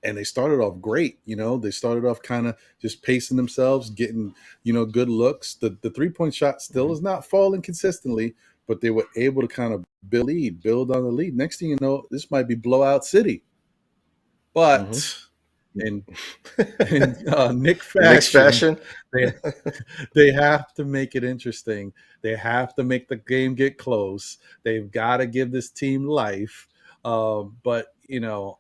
Speaker 2: and they started off great. They started off kind of just pacing themselves, getting, good looks. The 3-point shot still is not falling consistently, but they were able to kind of build on the lead. Next thing you know, this might be blowout city. But in Knick
Speaker 3: Knicks
Speaker 2: fashion,
Speaker 3: fashion.
Speaker 2: they have to make it interesting. They have to make the game get close. They've got to give this team life. But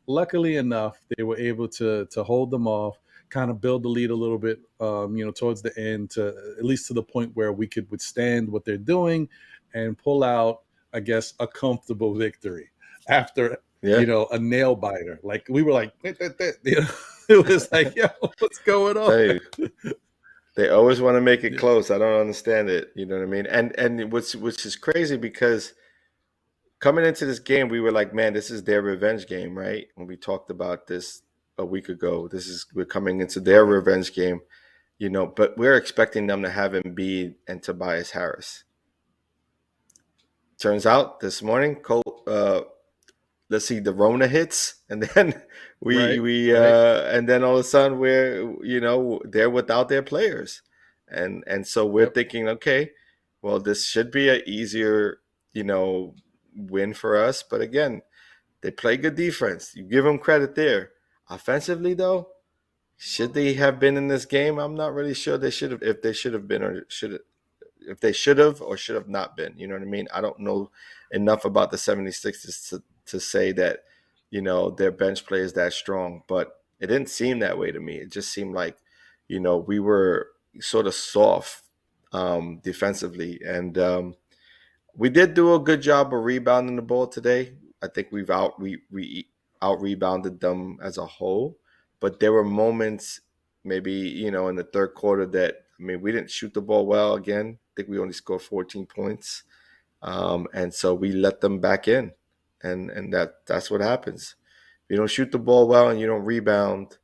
Speaker 2: luckily enough, they were able to hold them off, kind of build the lead a little bit. Towards the end, to at least to the point where we could withstand what they're doing and pull out, I guess, a comfortable victory after
Speaker 3: Yeah.
Speaker 2: a nail biter. Like we were like, it was like, yo, what's going on?
Speaker 3: Hey, they always want to make it close. I don't understand it. You know what I mean? And which is crazy because coming into this game, we were like, man, this is their revenge game, right? When we talked about this a week ago, we're coming into their revenge game, but we're expecting them to have Embiid and Tobias Harris. Turns out this morning, let's see, the Rona hits, and then and then all of a sudden they're without their players, and so we're thinking, okay, well, this should be an easier win for us, but again, they play good defense. You give them credit there. Offensively, though, should they have been in this game? I'm not really sure they should have. If they should have been, or if they should have or should have not been. You know what I mean? I don't know enough about the 76ers to say that, their bench play is that strong, but it didn't seem that way to me. It just seemed like, we were sort of soft defensively. And we did do a good job of rebounding the ball today. I think we out rebounded them as a whole, but there were moments maybe in the third quarter that we didn't shoot the ball well. Again, I think we only scored 14 points, And so we let them back in, and that's what happens. If you don't shoot the ball well and you don't rebound,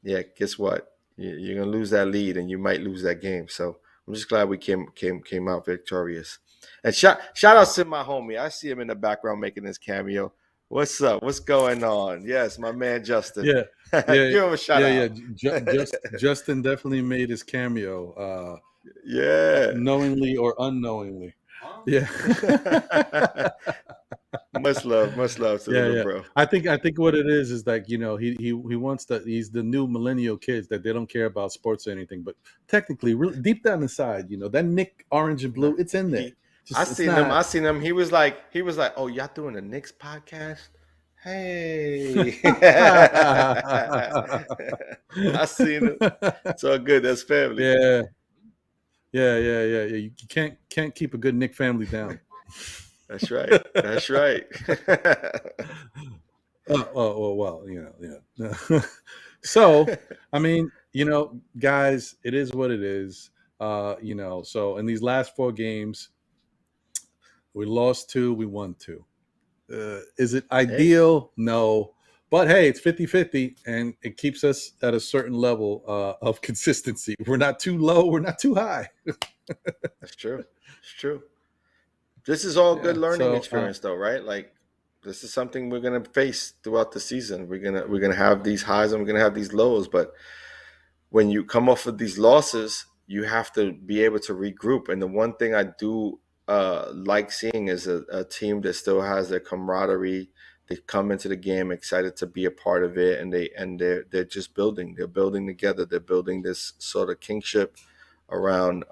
Speaker 3: yeah, guess what? You're gonna lose that lead, and you might lose that game. So I'm just glad we came out victorious. And shout outs to my homie. I see him in the background making his cameo. What's up? What's going on? Yes, my man Justin.
Speaker 2: Yeah, yeah,
Speaker 3: Give him a shout
Speaker 2: yeah.
Speaker 3: out.
Speaker 2: Justin definitely made his cameo,
Speaker 3: Yeah.
Speaker 2: knowingly or unknowingly. Yeah.
Speaker 3: Much love to the
Speaker 2: Yeah,
Speaker 3: little
Speaker 2: yeah.
Speaker 3: bro.
Speaker 2: I think what it is like, he wants he's the new millennial kids that they don't care about sports or anything, but technically, really deep down inside, that Nick orange and
Speaker 3: Nah,
Speaker 2: blue, it's in there.
Speaker 3: I
Speaker 2: Just it's
Speaker 3: seen him.
Speaker 2: not.
Speaker 3: I seen him. He was like, "Oh, y'all doing a Knicks podcast? Hey." I seen it. It's all good. That's family.
Speaker 2: Yeah, yeah. You can't keep a good Nick family down.
Speaker 3: That's right. That's right.
Speaker 2: Oh, well, yeah. So, I mean, guys, it is what it is. So in these last 4 games, we lost 2, we won 2. Is it
Speaker 3: Hey,
Speaker 2: ideal? No. But hey, it's 50-50, and it keeps us at a certain level of consistency. We're not too low, we're not too high.
Speaker 3: that's true. It's true. This is all good
Speaker 2: Yeah.
Speaker 3: learning
Speaker 2: So,
Speaker 3: experience, though, right? Like, this is something we're gonna face throughout the season. We're gonna have these highs and we're gonna have these lows, but when you come off of these losses, you have to be able to regroup. And the one thing I do like seeing is a team that still has their camaraderie. They come into the game excited to be a part of it, and they're just building. They're building together. They're building this sort of kingship around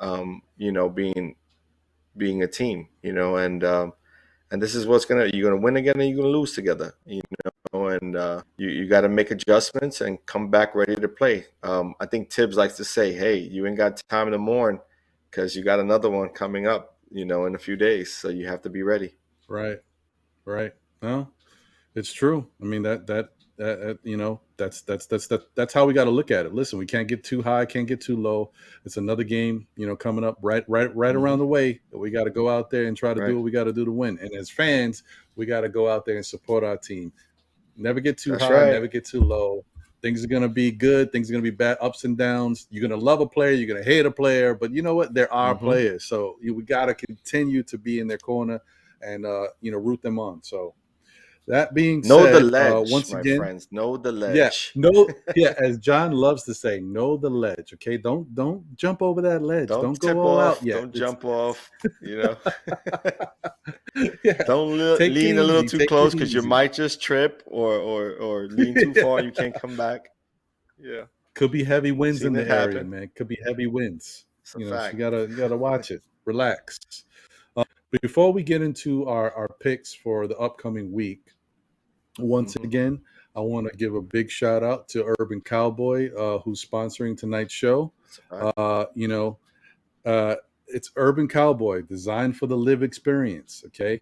Speaker 3: being a team. And this is what's you're gonna win again and you're gonna lose together. And you got to make adjustments and come back ready to play. I think Tibbs likes to say, "Hey, you ain't got time in the morning because you got another one coming up, in a few days. So you have to be ready."
Speaker 2: right, right. No, it's true. I mean that's how we got to look at it. Listen, we can't get too high, can't get too low. It's another game, coming up right
Speaker 3: Hmm.
Speaker 2: around the way. We got to go out there and try to do
Speaker 3: Right.
Speaker 2: what we got to do to win. And as fans, we got to go out there and support our team. Never get too
Speaker 3: That's
Speaker 2: high,
Speaker 3: right.
Speaker 2: never get too low. Things are gonna be good. Things are gonna be bad, ups and downs. You're gonna love a player, you're gonna hate a player, but you know what? There are
Speaker 3: Hmm.
Speaker 2: players, so we gotta continue to be in their corner and root them on. So that being
Speaker 3: Know the
Speaker 2: said,
Speaker 3: ledge,
Speaker 2: once
Speaker 3: my
Speaker 2: again,
Speaker 3: friends. Know the
Speaker 2: yeah,
Speaker 3: ledge.
Speaker 2: as John loves to say, know the ledge. Okay, don't jump over that ledge.
Speaker 3: Don't
Speaker 2: Don't go
Speaker 3: tip
Speaker 2: all out
Speaker 3: off.
Speaker 2: yet.
Speaker 3: Don't
Speaker 2: It's
Speaker 3: jump off. You know.
Speaker 2: yeah,
Speaker 3: Don't
Speaker 2: take it
Speaker 3: lean a little
Speaker 2: easy.
Speaker 3: too
Speaker 2: Take it
Speaker 3: close because you
Speaker 2: easy.
Speaker 3: might just trip or lean too far and you can't come back. Yeah,
Speaker 2: Could be heavy winds in
Speaker 3: seen
Speaker 2: the
Speaker 3: it
Speaker 2: area,
Speaker 3: happen.
Speaker 2: man. Could be heavy winds.
Speaker 3: It's a
Speaker 2: So
Speaker 3: fact.
Speaker 2: you gotta watch it. Relax. Before we get into our picks for the upcoming week, once
Speaker 3: Hmm.
Speaker 2: again, I want to give a big shout out to Urban Cowboy, who's sponsoring tonight's show.
Speaker 3: It's a fact.
Speaker 2: Uh, you know, uh, it's Urban Cowboy, designed for the live experience. Okay,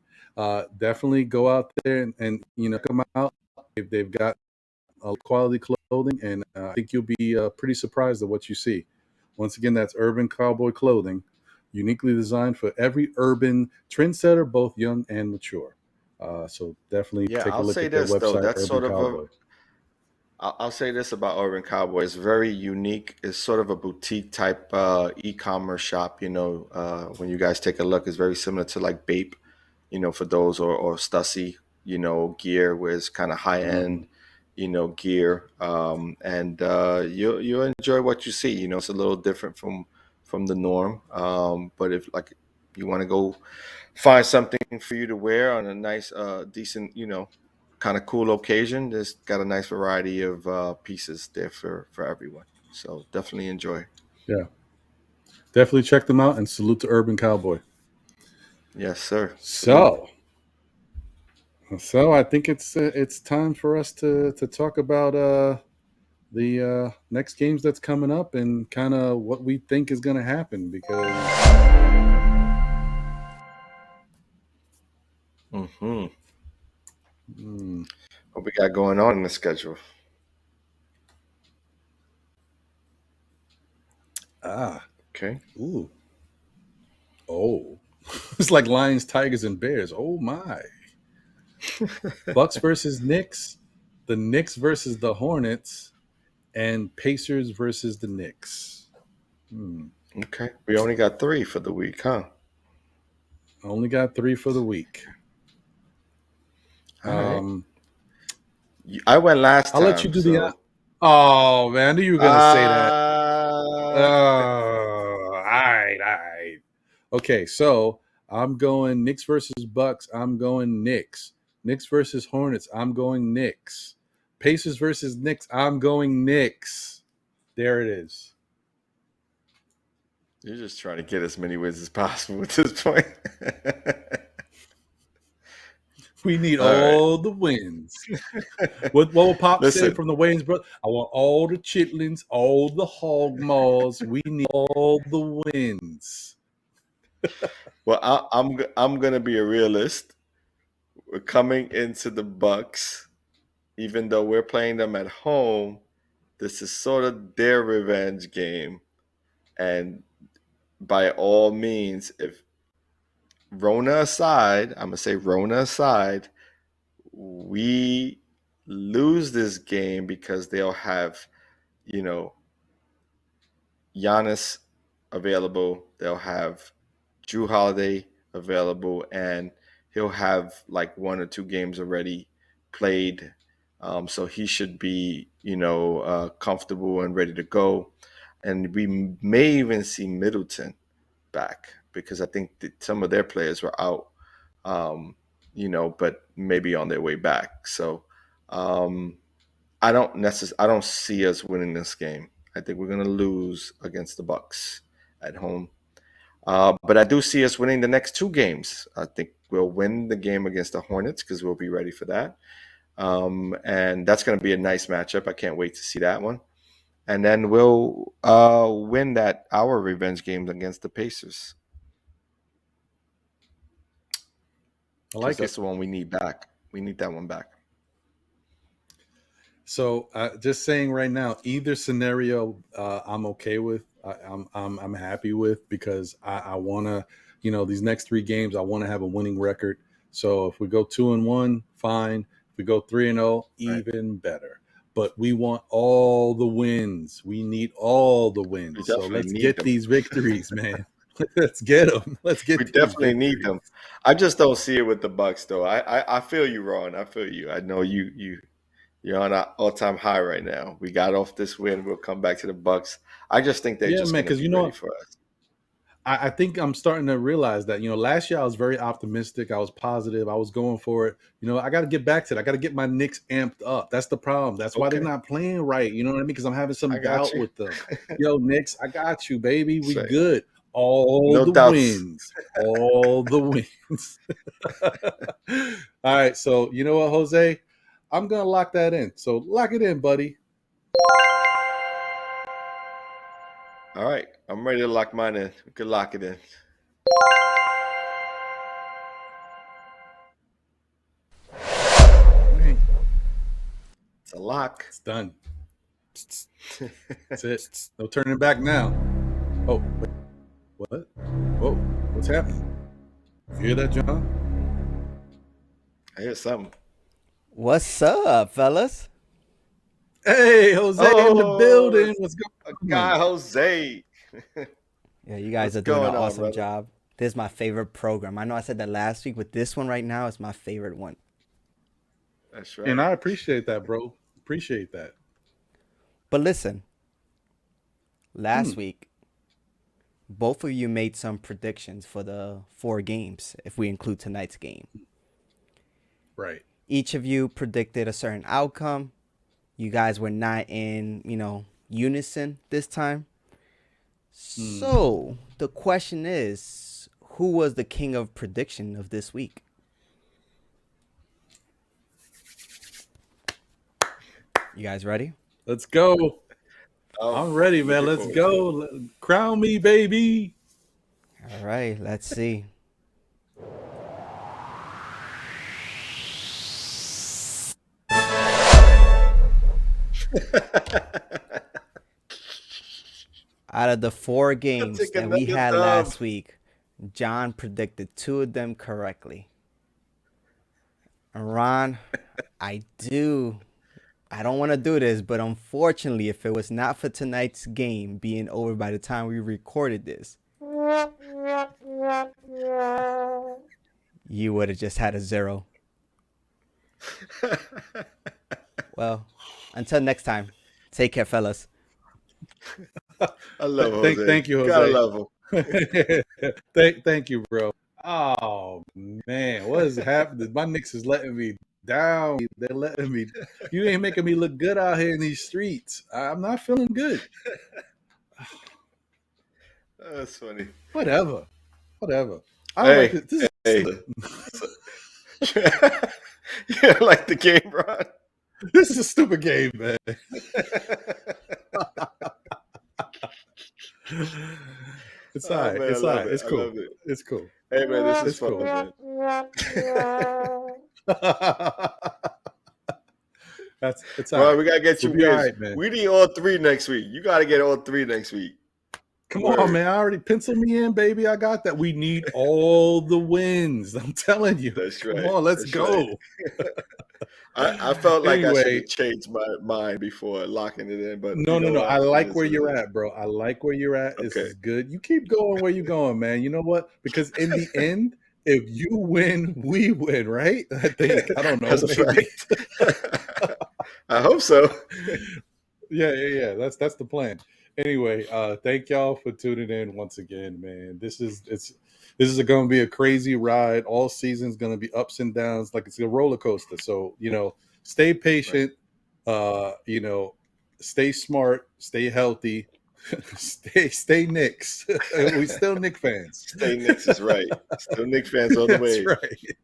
Speaker 2: definitely go out there and check them out. They've got quality clothing, and I think you'll be pretty surprised at what you see. Once again, that's Urban Cowboy Clothing, uniquely designed for every urban trendsetter, both young and mature. So definitely
Speaker 3: Yeah,
Speaker 2: take a
Speaker 3: I'll
Speaker 2: look
Speaker 3: say
Speaker 2: at their
Speaker 3: this though.
Speaker 2: website,
Speaker 3: That's
Speaker 2: Urban
Speaker 3: sort of a.
Speaker 2: Cowboy.
Speaker 3: I'll say this about Urban Cowboy. It's very unique. It's sort of a boutique type e-commerce shop. When you guys take a look, it's very similar to like Bape, for those or Stussy, gear where it's kind of high
Speaker 2: Mhm.
Speaker 3: end, gear. And you'll enjoy what you see. It's a little different from the norm. But if like you want to go find something for you to wear on a nice, decent, kind of cool occasion, there's got a nice variety of pieces there for everyone. So definitely enjoy.
Speaker 2: Yeah, definitely check them out and salute to Urban Cowboy.
Speaker 3: Yes, sir. Salute.
Speaker 2: So I think it's time for us to talk about the next games that's coming up and kind of what we think is going to happen because
Speaker 3: Hmm.
Speaker 2: mm,
Speaker 3: What we got going on in the schedule?
Speaker 2: ah
Speaker 3: Okay.
Speaker 2: ooh oh It's like Lions, Tigers, and Bears. Oh my. Bucks versus Knicks, the Knicks versus the Hornets, and Pacers versus the Knicks.
Speaker 3: Okay. We only got 3 for the week, huh?
Speaker 2: I only got 3 for the week.
Speaker 3: All right. I went last
Speaker 2: I'll
Speaker 3: time.
Speaker 2: let you do the. Oh man, I knew you were gonna say that. All right. Okay, so I'm going Knicks versus Bucks. I'm going Knicks. Knicks versus Hornets. I'm going Knicks. Pacers versus Knicks. I'm going Knicks. There it is.
Speaker 3: You're just trying to get as many wins as possible at this point.
Speaker 2: We need all the wins. What will Pop say from the Wayans brothers? I want all the chitlins, all the hog maws. We need all the wins.
Speaker 3: Well, I'm gonna be a realist. We're coming into the Bucks, even though we're playing them at home. This is sort of their revenge game, and by all means, if Rona aside, I'm gonna say Rona aside, we lose this game because they'll have, Giannis available. They'll have Drew Holiday available, and he'll have like 1 or 2 games already played. So he should be, comfortable and ready to go. And we may even see Middleton back because I think that some of their players were out, but maybe on their way back. So I don't see us winning this game. I think we're going to lose against the Bucks at home. But I do see us winning the next 2 games. I think we'll win the game against the Hornets because we'll be ready for that. And that's going to be a nice matchup. I can't wait to see that one. And then we'll win our revenge game against the Pacers.
Speaker 2: I like
Speaker 3: that's the one we need back. We need that one back.
Speaker 2: So just saying right now, either scenario I'm okay with. I'm happy with because I want to, these next 3 games I want to have a winning record. So if we go 2-1, fine. If we go 3-0, even better. But we want all the wins. We need all the wins. So let's get these victories, man. Let's get them. We
Speaker 3: definitely need them. I just don't see it with the Bucks, though. I feel you, Ron. I feel you. I know you're on an all-time high right now. We got off this win. We'll come back to the Bucks. I just think they're just going to be ready for us.
Speaker 2: I think I'm starting to realize that, last year I was very optimistic. I was positive. I was going for it. I got to get back to it. I got to get my Knicks amped up. That's the problem. That's why they're not playing right. You know what I mean? Because I'm having some doubt with them. Yo, Knicks, I got you, baby. We good. All the wins. All the wins. All right. So, you know what, Jose? I'm going to lock that in. So lock it in, buddy.
Speaker 3: All right. I'm ready to lock mine in. We can lock it in.
Speaker 2: Right.
Speaker 3: It's a lock.
Speaker 2: It's done. That's it. No turning back now. Oh, wait. What? Whoa. What's happening? You hear that, John?
Speaker 3: I hear something.
Speaker 4: What's up, fellas?
Speaker 2: Hey, Jose in the building. What's going on?
Speaker 3: Guy Jose.
Speaker 4: Yeah, you guys are doing an awesome job. This is my favorite program. I know I said that last week, but this one right now is my favorite one.
Speaker 3: That's right.
Speaker 2: And I appreciate that, bro. Appreciate that.
Speaker 4: But listen, last week, both of you made some predictions for the 4 games, if we include tonight's game.
Speaker 2: Right.
Speaker 4: Each of you predicted a certain outcome. You guys were not in, unison this time. So the question is, who was the king of prediction of this week? You guys ready?
Speaker 2: Let's go. I'm ready, man. Let's go. Crown me, baby.
Speaker 4: All right, let's see. Out of the 4 games that we had last week, John predicted 2 of them correctly. And Ron, I don't want to do this, but unfortunately, if it was not for tonight's game being over by the time we recorded this, you would have just had a 0. Well, until next time, take care, fellas.
Speaker 3: I love Jose.
Speaker 2: Thank you, Jose.
Speaker 3: Gotta love him.
Speaker 2: Thank you, bro. Oh man, what is happening? My Knicks is letting me down. They're letting me. You ain't making me look good out here in these streets. I'm not feeling good.
Speaker 3: That's funny.
Speaker 2: Whatever. I don't like it. This
Speaker 3: Hey. You like the game, Ron?
Speaker 2: This is a stupid game, man. It's all right. It's all right. It's cool. It's cool.
Speaker 3: Hey, man, this is fun,
Speaker 2: cool.
Speaker 3: man.
Speaker 2: It's all
Speaker 3: Well,
Speaker 2: right.
Speaker 3: we gotta get you
Speaker 2: We'll be all
Speaker 3: wins.
Speaker 2: right, man.
Speaker 3: We need all 3 next week. You gotta get all 3 next week.
Speaker 2: Come on, man. I already penciled me in, baby. I got that. We need all the wins. I'm telling you.
Speaker 3: That's right.
Speaker 2: Come on, let's go.
Speaker 3: Right. I felt like I should
Speaker 2: Anyway.
Speaker 3: have changed my mind before locking it in, but
Speaker 2: No.
Speaker 3: what?
Speaker 2: I like where you're at, bro. I like where you're at. This is good. You keep going where you're going, man. You know what? Because in the end, if you win, we win, right? I think. I don't know.
Speaker 3: That's right. I hope so.
Speaker 2: Yeah. That's the plan. Anyway, thank y'all for tuning in once again, man. This is going to be a crazy ride. All season's going to be ups and downs, like it's a roller coaster. So stay patient. Right. Stay smart. Stay healthy. stay Knicks. We still Knicks fans.
Speaker 3: Stay Knicks is right. Still Knicks fans all the way.
Speaker 2: That's right.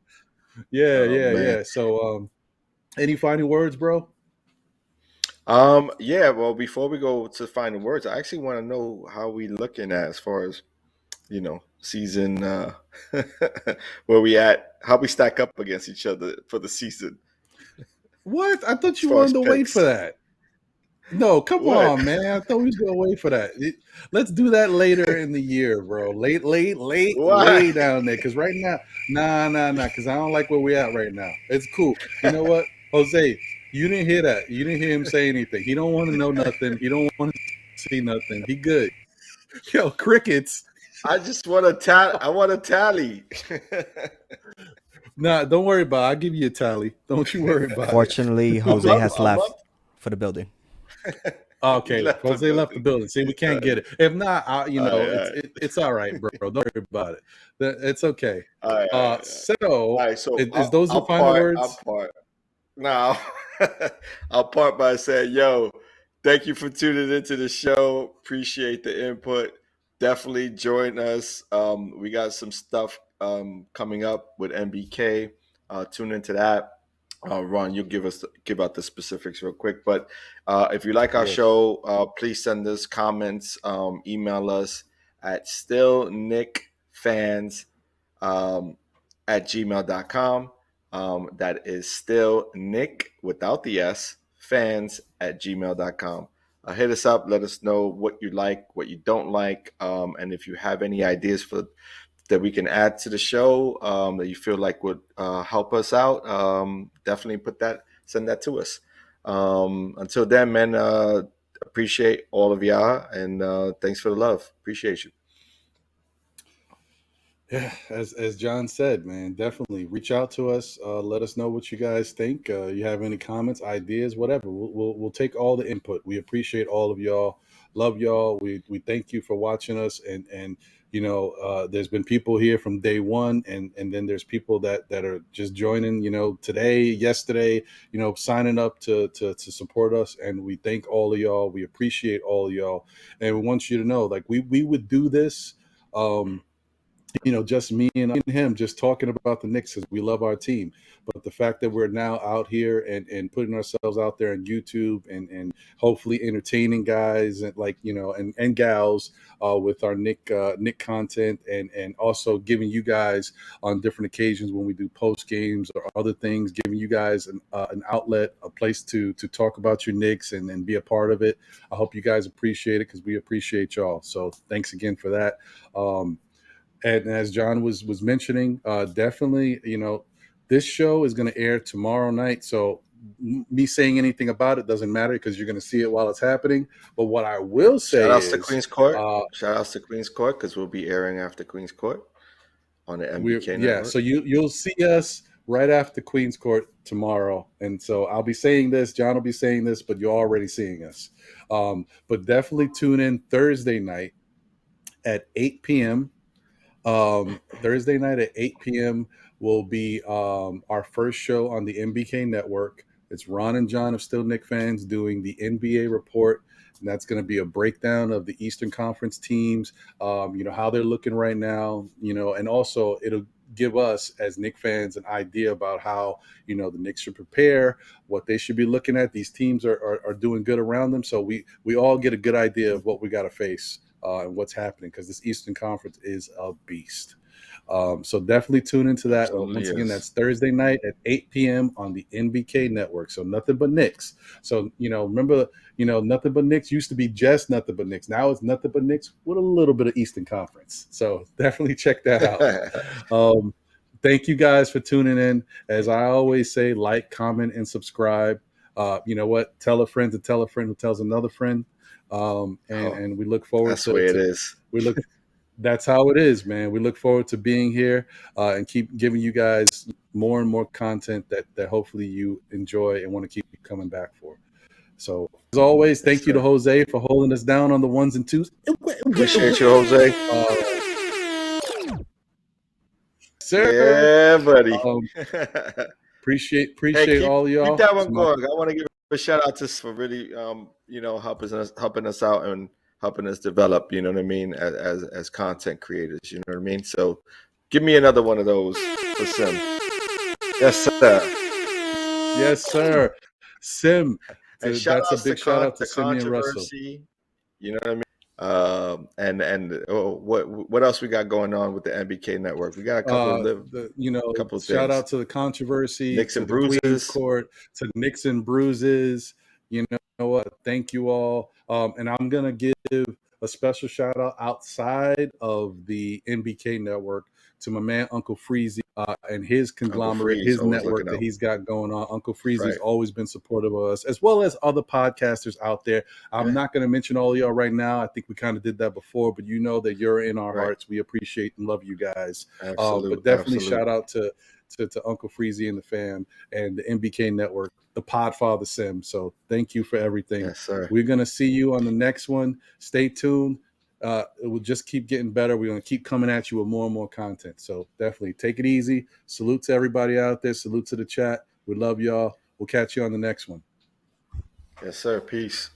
Speaker 2: Yeah. So, any final words, bro?
Speaker 3: Yeah, well, before we go to final words, I actually want to know how we looking at as far as, season, where we at, how we stack up against each other for the season.
Speaker 2: What? I thought you wanted to wait for that. No, come on, man. I thought we was going to wait for that. Let's do that later in the year, bro. Late, way down there. Because right now, nah, because I don't like where we at right now. It's cool. You know what, Jose? You didn't hear that. You didn't hear him say anything. He don't want to know nothing. He don't want to see nothing. He good. Yo, crickets.
Speaker 3: I just want to tally. I want a tally.
Speaker 2: Nah, don't worry about it. I'll give you a tally. Don't you worry about
Speaker 4: Fortunately,
Speaker 2: it.
Speaker 4: Jose has left for the building.
Speaker 2: Okay, Jose left the building. See, we can't get it. If not, it's all right, bro. Don't worry about it. It's okay.
Speaker 3: All right.
Speaker 2: So is those the final words?
Speaker 3: I'll part. Now, I'll part by saying, thank you for tuning into the show. Appreciate the input. Definitely join us. We got some stuff coming up with MBK. Tune into that. Ron, you'll give out the specifics real quick. But if you like our show, please send us comments. Email us at stillnickfans@gmail.com. That is still Nick without the S, fans@gmail.com. Hit us up. Let us know what you like, what you don't like. And if you have any ideas that we can add to the show that you feel like would help us out, definitely send that to us. Until then, man, appreciate all of y'all, and thanks for the love. Appreciate you.
Speaker 2: Yeah, as John said, man, definitely reach out to us. Let us know what you guys think. You have any comments, ideas, whatever. We'll take all the input. We appreciate all of y'all. Love y'all. We thank you for watching us. And there's been people here from day one, and then there's people that are just joining. Today, yesterday. Signing up to support us, and we thank all of y'all. We appreciate all of y'all, and we want you to know, like we would do this. Just me and him just talking about the Knicks because we love our team. But the fact that we're now out here and putting ourselves out there on YouTube and hopefully entertaining guys and gals with our Nick content and also giving you guys on different occasions when we do post games or other things, giving you guys an outlet, a place to talk about your Knicks and be a part of it. I hope you guys appreciate it because we appreciate y'all. So thanks again for that. And as John was mentioning, definitely, this show is going to air tomorrow night. So me saying anything about it doesn't matter because you're going to see it while it's happening. But what I will say
Speaker 3: Shout outs to
Speaker 2: is,
Speaker 3: Queens Court. Shout outs to Queens Court because we'll be airing after Queens Court on the MBK network.
Speaker 2: so you'll see us right after Queens Court tomorrow, and so I'll be saying this, John will be saying this, but you're already seeing us. But definitely tune in Thursday night at 8 p.m. Thursday night at 8 p.m. will be our first show on the NBK network. It's Ron and John of Still Knick Fans doing the NBA report. And that's going to be a breakdown of the Eastern Conference teams, how they're looking right now, and also it'll give us as Knick fans an idea about how, the Knicks should prepare, what they should be looking at. These teams are doing good around them. So we all get a good idea of what we got to face and what's happening because this Eastern Conference is a beast. So definitely tune into that. Once again, that's Thursday night at 8 p.m. on the NBK network. So Nothing But Knicks. So, remember, Nothing But Knicks used to be just Nothing But Knicks. Now it's Nothing But Knicks with a little bit of Eastern Conference. So definitely check that out. Thank you guys for tuning in. As I always say, like, comment, and subscribe. You know what? Tell a friend to tell a friend who tells another friend. And we look forward
Speaker 3: that's the way it is.
Speaker 2: That's how it is, man. We look forward to being here and keep giving you guys more and more content that hopefully you enjoy and want to keep coming back for. So, as always, thank you to Jose for holding us down on the ones and twos.
Speaker 3: Appreciate you, Jose.
Speaker 2: Sir.
Speaker 3: Yeah, buddy.
Speaker 2: Appreciate all of y'all.
Speaker 3: Keep that one going. I want to give a shout out to for really, helping us out and helping us develop, you know what I mean, as content creators, you know what I mean? So give me another one of those for Sim. Yes, sir.
Speaker 2: Yes, sir. Sim.
Speaker 3: And
Speaker 2: That's a big shout out to Simeon Russell.
Speaker 3: You know what I mean? And what else we got going on with the NBK network? We got a couple
Speaker 2: shout out to the controversy,
Speaker 3: Knicks
Speaker 2: to
Speaker 3: and
Speaker 2: the
Speaker 3: Bruises.
Speaker 2: Queens Court, to Knicks and Bruises. You know what? Thank you all. And I'm gonna give a special shout out outside of the NBK network to my man Uncle Freezy and his conglomerate, his network that he's got going on. Uncle Freezy's always been supportive of us, as well as other podcasters out there. I'm not going to mention all of y'all right now. I think we kind of did that before, but you know that you're in our hearts. We appreciate and love you guys. But definitely shout out to Uncle Freezy and the fam and the NBK network, the Podfather Sim. So thank you for everything.
Speaker 3: Yes, sir.
Speaker 2: We're going to see you on the next one. Stay tuned. It will just keep getting better. We're going to keep coming at you with more and more content. So definitely take it easy. Salute to everybody out there. Salute to the chat. We love y'all. We'll catch you on the next one.
Speaker 3: Yes, sir. Peace.